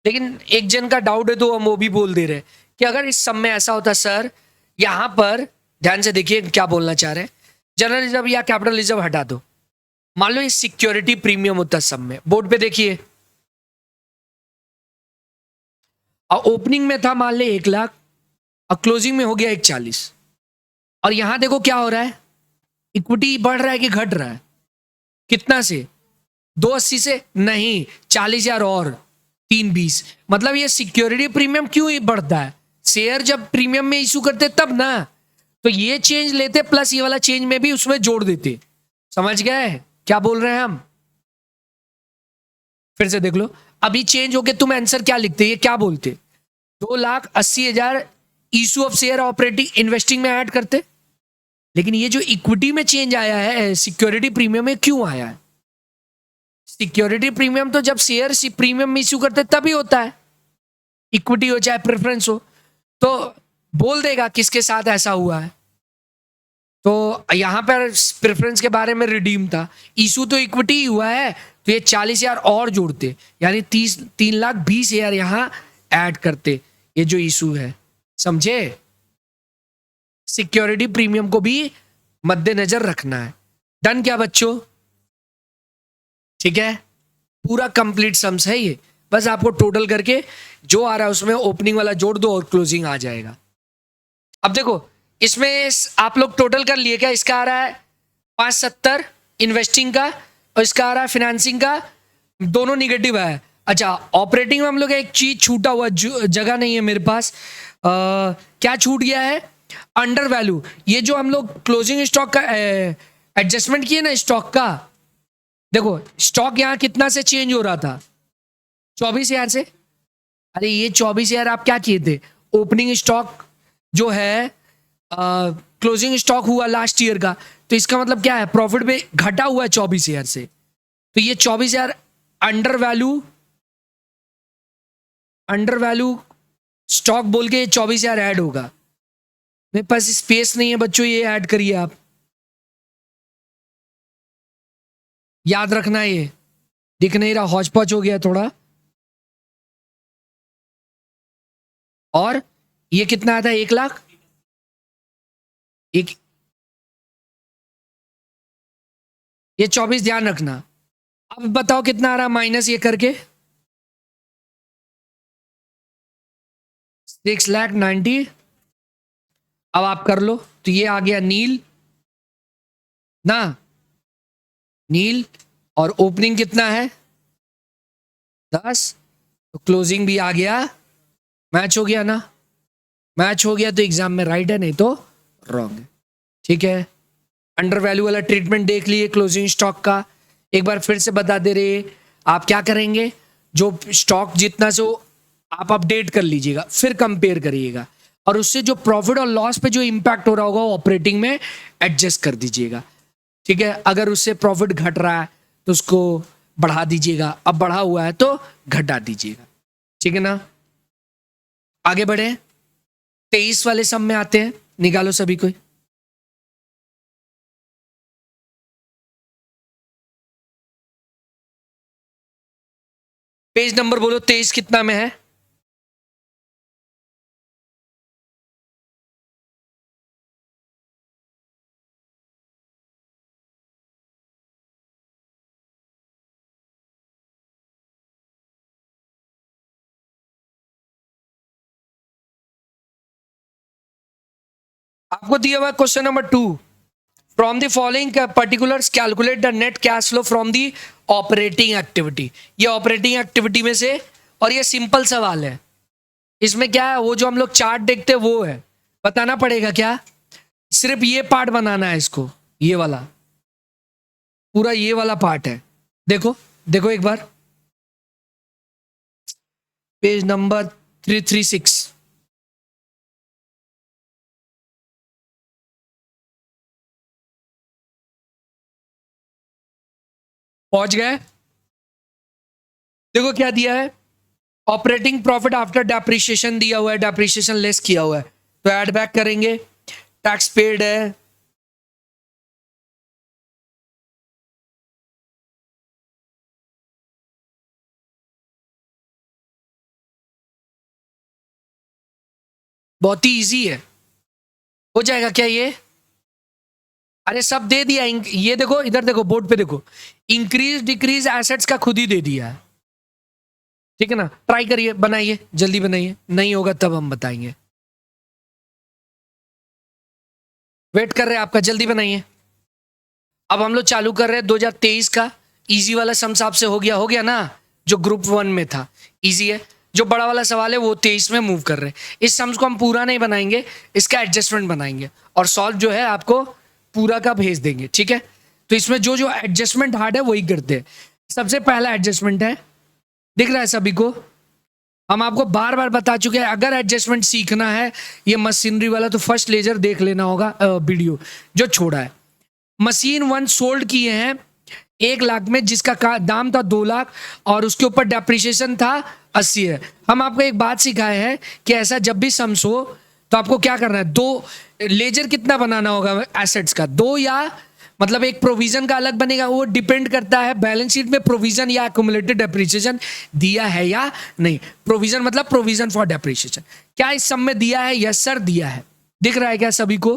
लेकिन एक जन का डाउट है तो हम वो भी बोल दे रहे हैं कि अगर इस सब में ऐसा होता सर, यहां पर ध्यान से देखिए क्या बोलना चाह रहे हैं। जनरल रिजर्व या कैपिटल रिजर्व हटा दो, मान लो ये सिक्योरिटी प्रीमियम होता सब में, बोर्ड पे देखिए, और ओपनिंग में था मान ले 1,00,000 और क्लोजिंग में हो गया 1,40। और यहां देखो क्या हो रहा है, इक्विटी बढ़ रहा है कि घट रहा है, कितना से, 280 से नहीं, 40,000 और 320। मतलब ये सिक्योरिटी प्रीमियम क्यों बढ़ता है, शेयर जब प्रीमियम में इशू करते तब ना, तो ये चेंज लेते प्लस ये वाला चेंज में भी उसमें जोड़ देते। समझ गए क्या बोल रहे हैं हम, फिर से देख लो। अभी चेंज होके तुम आंसर क्या लिखते, ये क्या बोलते, 2,80,000 issue of share operating investing में ऐड करते। लेकिन ये जो इक्विटी में चेंज आया है सिक्योरिटी प्रीमियम में क्यों आया है, सिक्योरिटी प्रीमियम तो जब शेयर प्रीमियम में इश्यू करते तभी होता है, इक्विटी हो चाहे प्रेफरेंस हो, तो बोल देगा किसके साथ ऐसा हुआ है। तो यहां पर प्रेफरेंस के बारे में रिडीम था, इशू तो इक्विटी ही हुआ है, तो ये 40,000 और जोड़ते, यानी 3,20,000 यहां ऐड करते, ये जो इशू है, समझे। सिक्योरिटी प्रीमियम को भी मद्देनजर रखना है। डन क्या बच्चों, ठीक है, पूरा कंप्लीट सम्स है ये, बस आपको टोटल करके जो आ रहा है उसमें ओपनिंग वाला जोड़ दो और क्लोजिंग आ जाएगा। अब देखो इसमें आप लोग टोटल कर लिए क्या, इसका आ रहा है 570 इन्वेस्टिंग का और इसका आ रहा है फाइनेंसिंग का, दोनों निगेटिव है। अच्छा, ऑपरेटिंग में हम लोग एक चीज छूटा हुआ जगह नहीं है मेरे पास। क्या छूट गया है? Under value. ये जो हम लोग क्लोजिंग स्टॉक का एडजस्टमेंट किए ना स्टॉक का, देखो स्टॉक यहां कितना से चेंज हो रहा था? 24,000 से। अरे ये 24,000 आप क्या किए थे? ओपनिंग स्टॉक जो है, क्लोजिंग स्टॉक हुआ लास्ट ईयर का, तो इसका मतलब क्या है? प्रॉफिट में घटा हुआ है 24,000 से। तो ये 24,000 under value, under value stock बोल के 24,000 ऐड होगा। मेरे पास स्पेस नहीं है बच्चों, ये ऐड करिए आप, याद रखना। ये दिख नहीं रहा, हौच पौच हो गया थोड़ा। और ये कितना आता है? 1 लाख। एक, ये 24 ध्यान रखना। अब बताओ कितना आ रहा माइनस ये करके? 6,90,000। अब आप कर लो, तो ये आ गया नील ना, नील। और ओपनिंग कितना है? 10। तो क्लोजिंग भी आ गया, मैच हो गया ना? मैच हो गया तो एग्जाम में राइट है, नहीं तो रॉन्ग है। ठीक है, अंडर वैल्यू वाला ट्रीटमेंट देख लिए क्लोजिंग स्टॉक का। एक बार फिर से बता दे रहे, आप क्या करेंगे? जो स्टॉक जितना सो आप अपडेट कर लीजिएगा, फिर कंपेयर करिएगा, और उससे जो प्रॉफिट और लॉस पे जो इंपैक्ट हो रहा होगा वो ऑपरेटिंग में एडजस्ट कर दीजिएगा। ठीक है, अगर उससे प्रॉफिट घट रहा है तो उसको बढ़ा दीजिएगा, अब बढ़ा हुआ है तो घटा दीजिएगा। ठीक है ना? आगे बढ़े, 23 वाले सम में आते हैं, निकालो सभी कोई। पेज नंबर बोलो, 23 कितना में है? आपको दिया हुआ question number 2, from the following particulars calculate the net cash flow from the operating activity. ये ऑपरेटिंग एक्टिविटी में से, और ये सिंपल सवाल है। इसमें क्या है, वो जो हम लोग चार्ट देखते हैं वो है, बताना पड़ेगा क्या? सिर्फ ये पार्ट बनाना है इसको, ये वाला पूरा ये वाला पार्ट है। देखो देखो एक बार, पेज नंबर 336। पहुंच गए? देखो क्या दिया है, ऑपरेटिंग प्रॉफिट आफ्टर डेप्रिसिएशन दिया हुआ है, डेप्रिसिएशन लेस किया हुआ है, तो ऐड बैक करेंगे। टैक्स पेड है, बहुत ही इजी है, हो जाएगा क्या ये? अरे सब दे दिया, ये देखो इधर देखो, बोर्ड पे देखो, इंक्रीज डिक्रीज एसेट्स का खुद ही दे दिया है। ठीक है ना? ट्राई करिए, बनाइए, जल्दी बनाइए, नहीं होगा तब हम बताएंगे। वेट कर रहे हैं आपका, जल्दी बनाइए। अब हम लोग चालू कर रहे हैं 2023 का इजी वाला सम साहब से। हो गया ना? जो ग्रुप 1 में था इजी है, जो बड़ा वाला सवाल है वो 23 में मूव कर रहे हैं। इस सम्स को हम पूरा नहीं बनाएंगे, इसका एडजस्टमेंट बनाएंगे, और सॉल्व जो है आपको पूरा का भेज देंगे। ठीक है, तो इसमें जो जो एडजस्टमेंट हार्ड है वही करते हैं। सबसे पहला एडजस्टमेंट है, दिख रहा है सभी को? हम आपको बार बार बता चुके हैं, अगर एडजस्टमेंट सीखना है ये मशीनरी वाला, तो फर्स्ट लेजर देख लेना होगा, वीडियो जो छोड़ा है। मशीन 1 सोल्ड किए हैं 1 लाख में, जिसका दाम था 2 लाख, और उसके ऊपर डेप्रिसिएशन था 80 है। हम आपको एक बात सिखाए हैं कि ऐसा जब भी सम्स हो तो आपको क्या करना है, दो लेजर कितना बनाना होगा एसेट्स का, 2, या मतलब एक प्रोविजन का अलग बनेगा, वो डिपेंड करता है बैलेंस शीट में प्रोविजन या एक्यूमुलेटेड डेप्रिसिएशन दिया है या नहीं। प्रोविजन मतलब प्रोविजन फॉर डेप्रिसिएशन, क्या इस सब में दिया है? यस सर दिया है। दिख रहा है क्या सभी को?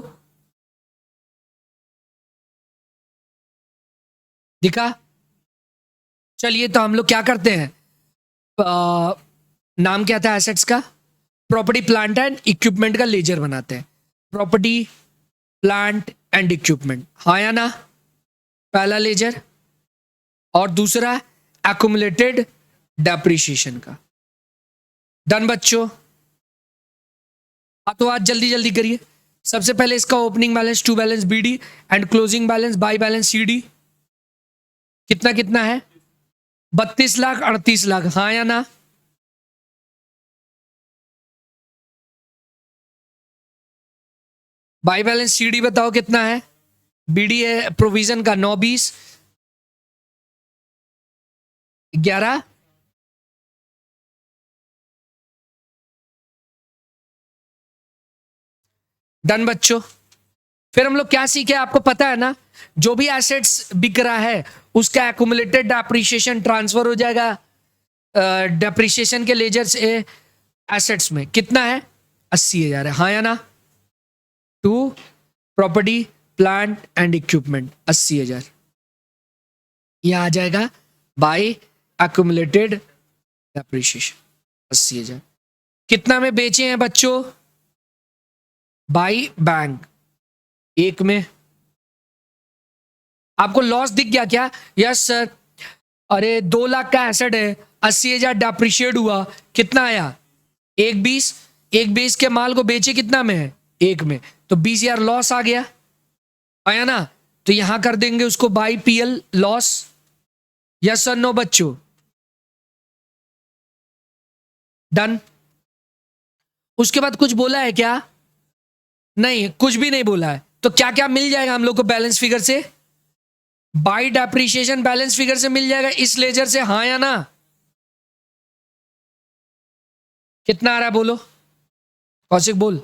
दिखा? चलिए, तो हम लोग क्या करते हैं, नाम क्या था एसेट्स का? प्रॉपर्टी प्लांट एंड इक्विपमेंट का लेजर बनाते हैं। प्रॉपर्टी प्लांट एंड इक्विपमेंट, हाँ या ना? पहला लेजर। और दूसरा एक्यूमुलेटेड डेप्रिसिएशन का। डन बच्चों, तो आज जल्दी जल्दी करिए। सबसे पहले इसका opening balance to balance BD and closing balance by balance CD कितना कितना है? 32 लाख 38 लाख, हाँ या ना? बाई बैलेंस सीडी बताओ कितना है? बीडी है प्रोविजन का 9-20 11। डन बच्चों, फिर हम लोग क्या सीखे आपको पता है ना? जो भी एसेट्स बिक रहा है उसका एक्यूमुलेटेड डेप्रिसिएशन ट्रांसफर हो जाएगा डेप्रिसिएशन के लेजर से एसेट्स में। कितना है? 80,000 है, हाँ या ना? To property plant and equipment 80,000 यह आ जाएगा बाय एक्यूमुलेटेड डेप्रिसिएशन 80,000। कितना में बेचे हैं बच्चों? बाई बैंक 1 में। आपको लॉस दिख गया क्या? Yes sir. अरे 2 लाख का एसेट है, 80,000 डेप्रिशिएट हुआ, कितना आया? 1-20। 1-20 के माल को बेचे कितना में है? 1 में, तो 20,000 लॉस आ गया, आया ना? तो यहां कर देंगे उसको by PL loss. Yes sir no बच्चों? डन। उसके बाद कुछ बोला है क्या? नहीं, कुछ भी नहीं बोला है। तो क्या क्या मिल जाएगा हम लोग को बैलेंस फिगर से? बाई डेप्रिसिएशन बैलेंस फिगर से मिल जाएगा इस लेजर से, हाँ या ना? कितना आ रहा है बोलो कौशिक, बोल।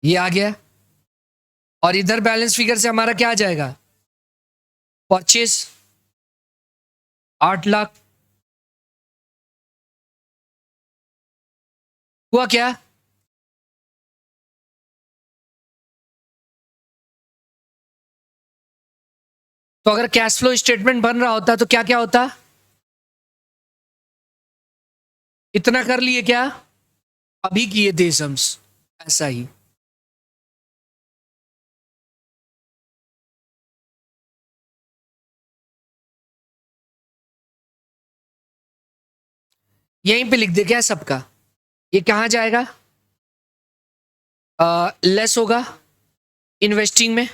ये आ गया। और इधर बैलेंस फिगर से हमारा क्या आ जाएगा? परचेस 8 लाख। हुआ क्या? तो अगर कैश फ्लो स्टेटमेंट बन रहा होता तो क्या क्या होता? इतना कर लिए क्या? अभी किए थे सम्स, ऐसा ही। यहीं पे लिख दे क्या सबका? ये कहां जाएगा? लेस होगा इन्वेस्टिंग में।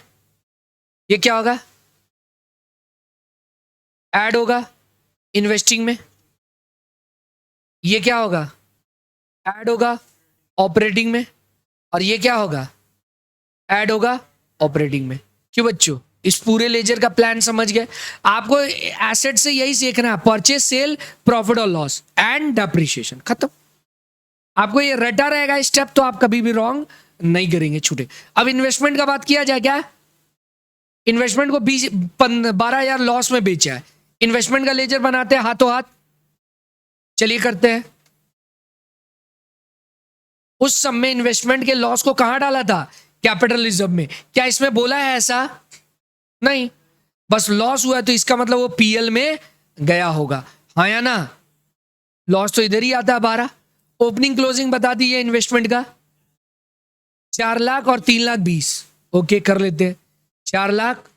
ये क्या होगा? ऐड होगा इन्वेस्टिंग में। ये क्या होगा? ऐड होगा ऑपरेटिंग में। और ये क्या होगा? ऐड होगा ऑपरेटिंग में। क्यों बच्चों, इस पूरे लेजर का प्लान समझ गए? आपको एसेट से यही सीखना है, परचेज सेल प्रॉफिट और लॉस एंड डेप्रिसिएशन, खत्म। आपको ये रटा रहेगा स्टेप, तो आप कभी भी रॉन्ग नहीं करेंगे छूटे। अब इन्वेस्टमेंट का बात किया जाए क्या? इन्वेस्टमेंट को 12,000 लॉस में बेचा है, इन्वेस्टमेंट का लेजर बनाते हैं हाथों हाथ। चलिए करते हैं। उस समय इन्वेस्टमेंट के लॉस को कहां डाला था? कैपिटल रिजर्व में। क्या इसमें बोला है ऐसा? नहीं, बस लॉस हुआ है तो इसका मतलब वो पीएल में गया होगा, हाँ या ना? लॉस तो इधर ही आता है 12। ओपनिंग क्लोजिंग बता दीजिए इन्वेस्टमेंट का। 4 लाख और 3 लाख 20। ओके कर लेते हैं, 4 लाख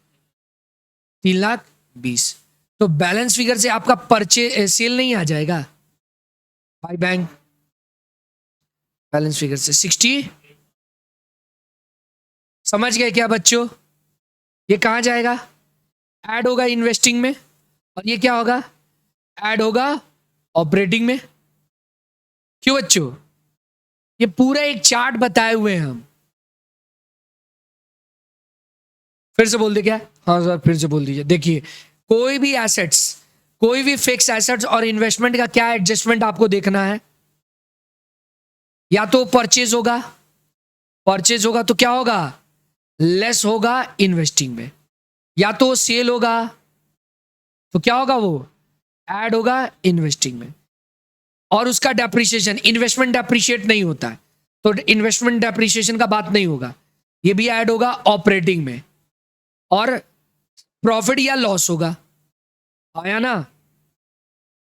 3 लाख 20। तो बैलेंस फिगर से आपका परचे सेल नहीं आ जाएगा बाय बैंक। बैलेंस फिगर से 60। समझ गए क्या बच्चों? ये कहां जाएगा? ऐड होगा इन्वेस्टिंग में। और ये क्या होगा? ऐड होगा ऑपरेटिंग में। क्यों बच्चों? ये पूरा एक चार्ट बताए हुए हैं हम। फिर से बोल दे क्या? हाँ सर फिर से बोल दीजिए। देखिए, कोई भी एसेट्स, कोई भी फिक्स एसेट्स और इन्वेस्टमेंट का क्या एडजस्टमेंट आपको देखना है। या तो परचेज होगा, परचेज होगा तो क्या होगा? लेस होगा इन्वेस्टिंग में। या तो सेल होगा तो क्या होगा? वो ऐड होगा इन्वेस्टिंग में। और उसका डेप्रिसिएशन, इन्वेस्टमेंट डेप्रिशिएट नहीं होता है तो इन्वेस्टमेंट डेप्रिसिएशन का बात नहीं होगा। ये भी ऐड होगा ऑपरेटिंग में। और प्रॉफिट या लॉस होगा, आया ना?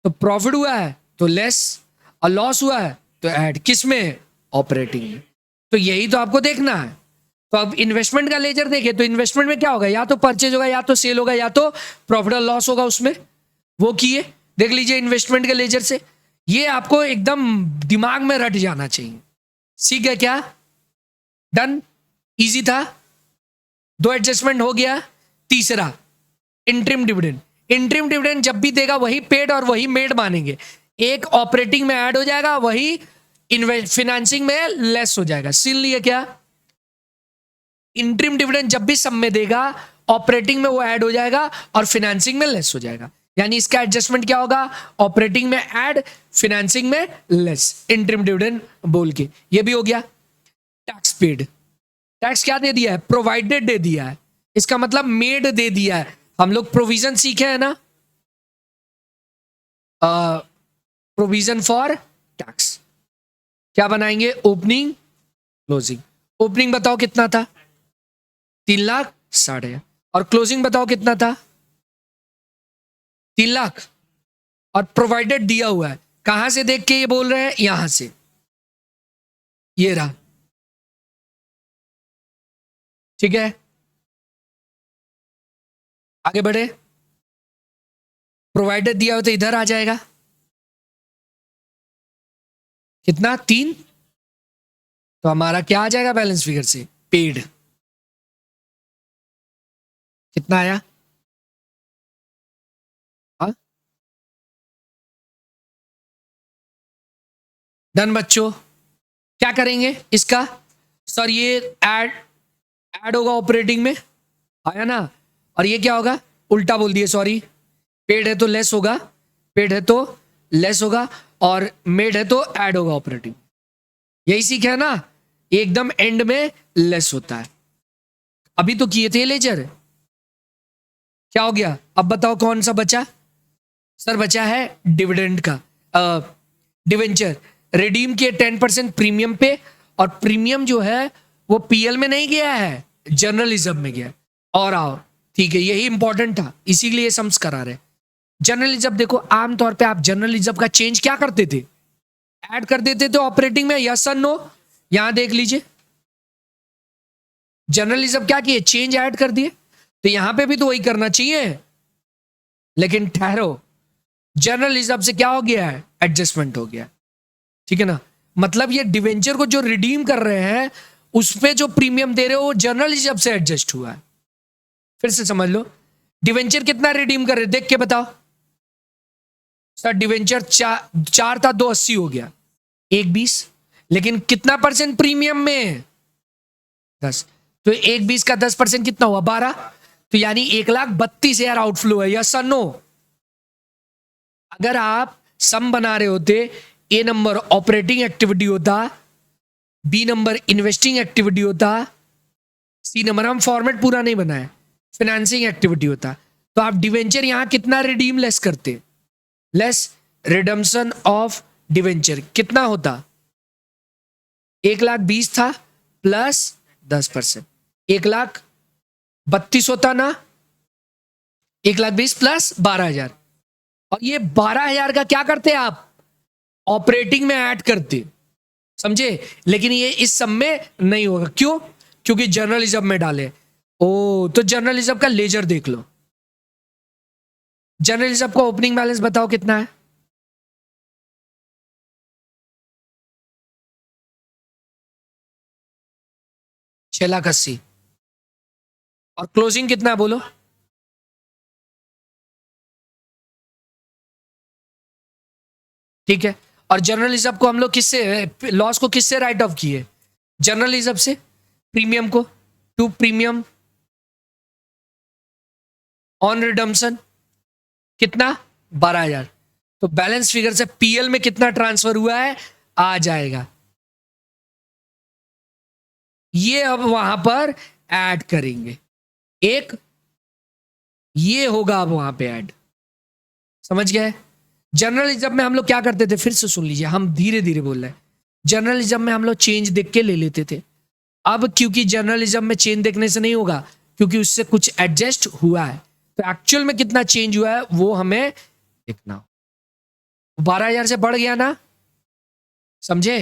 तो प्रॉफिट हुआ है तो लेस, और लॉस हुआ है तो ऐड। किस में? ऑपरेटिंग में। तो यही तो आपको देखना है। तो अब इन्वेस्टमेंट का लेजर देखे तो इन्वेस्टमेंट में क्या होगा, या तो परचेज होगा, या तो सेल होगा, या तो प्रॉफिट और लॉस होगा उसमें, वो किए देख लीजिए इन्वेस्टमेंट के लेजर से। ये आपको एकदम दिमाग में रट जाना चाहिए। सीख गए क्या? डन, इजी था। 2 एडजस्टमेंट हो गया। तीसरा इंटरिम डिविडेंड। इंटरिम डिविडेंड जब भी देगा वही पेड और वही मेड मानेंगे। एक ऑपरेटिंग में ऐड हो जाएगा, वही फाइनेंसिंग में लेस हो जाएगा। सीन लिया क्या? इंटरिम डिविडेंड जब भी सब में देगा, ऑपरेटिंग में वो ऐड हो जाएगा और फाइनेंसिंग में लेस हो जाएगा। यानी इसका एडजस्टमेंट क्या होगा? ऑपरेटिंग में ऐड, फाइनेंसिंग में लेस, इंटरिम डिविडेंड बोल के। ये भी हो गया। टैक्स पेड, टैक्स क्या दे दिया है? प्रोवाइडेड दे दिया है। इसका मतलब मेड दे दिया है। हम लोग प्रोविजन सीखे हैं ना, प्रोविजन फॉर टैक्स। क्या बनाएंगे? Opening closing. ओपनिंग बताओ कितना था? 3,60,000। और क्लोजिंग बताओ कितना था? 3,00,000। और प्रोवाइडेड दिया हुआ है। कहां से देख के ये बोल रहे हैं? यहां से, ये रहा। ठीक है, आगे बढ़े। प्रोवाइडेड दिया हो तो इधर आ जाएगा कितना? 3। तो हमारा क्या आ जाएगा बैलेंस फिगर से? पेड। कितना आया? हाँ, डन बच्चों। क्या करेंगे इसका? सर ये ऐड ऐड होगा ऑपरेटिंग में, आया ना। और ये क्या होगा? उल्टा बोल दिए, सॉरी। पेड है तो लेस होगा, पेड है तो लेस होगा, और मेड है तो ऐड होगा ऑपरेटिंग। यही सीखा है ना, एकदम एंड में लेस होता है। अभी तो किए थे लेजर, क्या हो गया? अब बताओ कौन सा बचा? सर बचा है डिविडेंड का, डिवेंचर। रिडीम किए 10% प्रीमियम पे, और प्रीमियम जो है वो पीएल में नहीं गया है, जर्नलिज्म में गया। और आओ, ठीक है, यही इंपॉर्टेंट था, इसीलिए सम्स करा रहे। जर्नलिज्म देखो, आमतौर पे आप जर्नलिज्म का चेंज क्या करते थे? ऐड कर देते थे ऑपरेटिंग में, यस और नो। यहां देख लीजिए, जर्नलिज्म क्या किए? चेंज ऐड कर दिए। तो यहां पे भी तो वही करना चाहिए, लेकिन ठहरो, जर्नलिज्म से क्या हो गया है? एडजस्टमेंट हो गया। ठीक है ना, मतलब ये डिवेंचर को जो रिडीम कर रहे हैं उस पे जो प्रीमियम दे रहे हो वो जर्नलिज्म से एडजस्ट हुआ है। फिर से समझ लो, डिवेंचर कितना रिडीम कर रहे, देख के बताओ। सर डिवेंचर 4 था, 280 हो गया, 120। लेकिन कितना परसेंट प्रीमियम में? 10। तो 120 का 10% कितना हुआ? 12। तो यानी 1,32,000 आउटफ्लो है, या सर नो? अगर आप सम बना रहे होते, ए नंबर ऑपरेटिंग एक्टिविटी होता, बी नंबर इन्वेस्टिंग एक्टिविटी होता, सी नंबर, हम फॉर्मेट पूरा नहीं बनाए, फाइनेंसिंग एक्टिविटी होता। तो आप डिवेंचर यहां कितना रिडीम लेस करते? लेस रिडम्पशन ऑफ डिवेंचर कितना होता? 1,20,000 था प्लस 10%, 1,32,000 होता ना। 1,20,000 प्लस 12,000, और ये 12,000 का क्या करते आप? ऑपरेटिंग में ऐड करते, समझे? लेकिन ये इस सब में नहीं होगा, क्यों? क्योंकि जर्नलिज्म में डाले। ओ, तो जर्नलिज्म का लेजर देख लो। जर्नलिज्म का ओपनिंग बैलेंस बताओ कितना है? छह लाख 80। और क्लोजिंग कितना है बोलो? ठीक है, और जर्नलिज्म को हम लोग किससे, लॉस को किससे राइट ऑफ किए? जर्नलिज्म से। प्रीमियम को टू प्रीमियम ऑन रिडम्पशन कितना? 12,000। तो बैलेंस फिगर से पीएल में कितना ट्रांसफर हुआ है आ जाएगा। ये अब वहां पर ऐड करेंगे, एक ये होगा अब वहां पे ऐड। समझ गए? जर्नलिज्म में हम लोग क्या करते थे, फिर से सुन लीजिए, हम धीरे धीरे बोल रहे हैं। जर्नलिज्म में हम लोग चेंज देख के ले लेते थे। अब क्योंकि जर्नलिज्म में चेंज देखने से नहीं होगा, क्योंकि उससे कुछ एडजस्ट हुआ है, तो एक्चुअल में कितना चेंज हुआ है वो हमें देखना। 12,000 से बढ़ गया ना, समझे?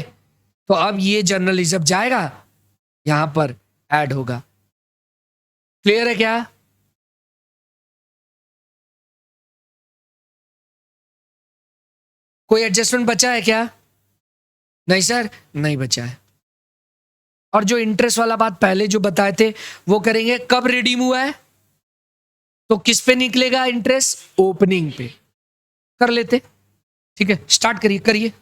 तो अब ये जर्नलिज्म जाएगा यहां पर ऐड होगा। क्लियर है क्या? कोई एडजस्टमेंट बचा है क्या? नहीं सर, नहीं बचा है। और जो इंटरेस्ट वाला बात पहले जो बताए थे वो करेंगे। कब रिडीम हुआ है तो किस पे निकलेगा इंटरेस्ट? ओपनिंग पे। कर लेते, ठीक है, स्टार्ट करिए करिए।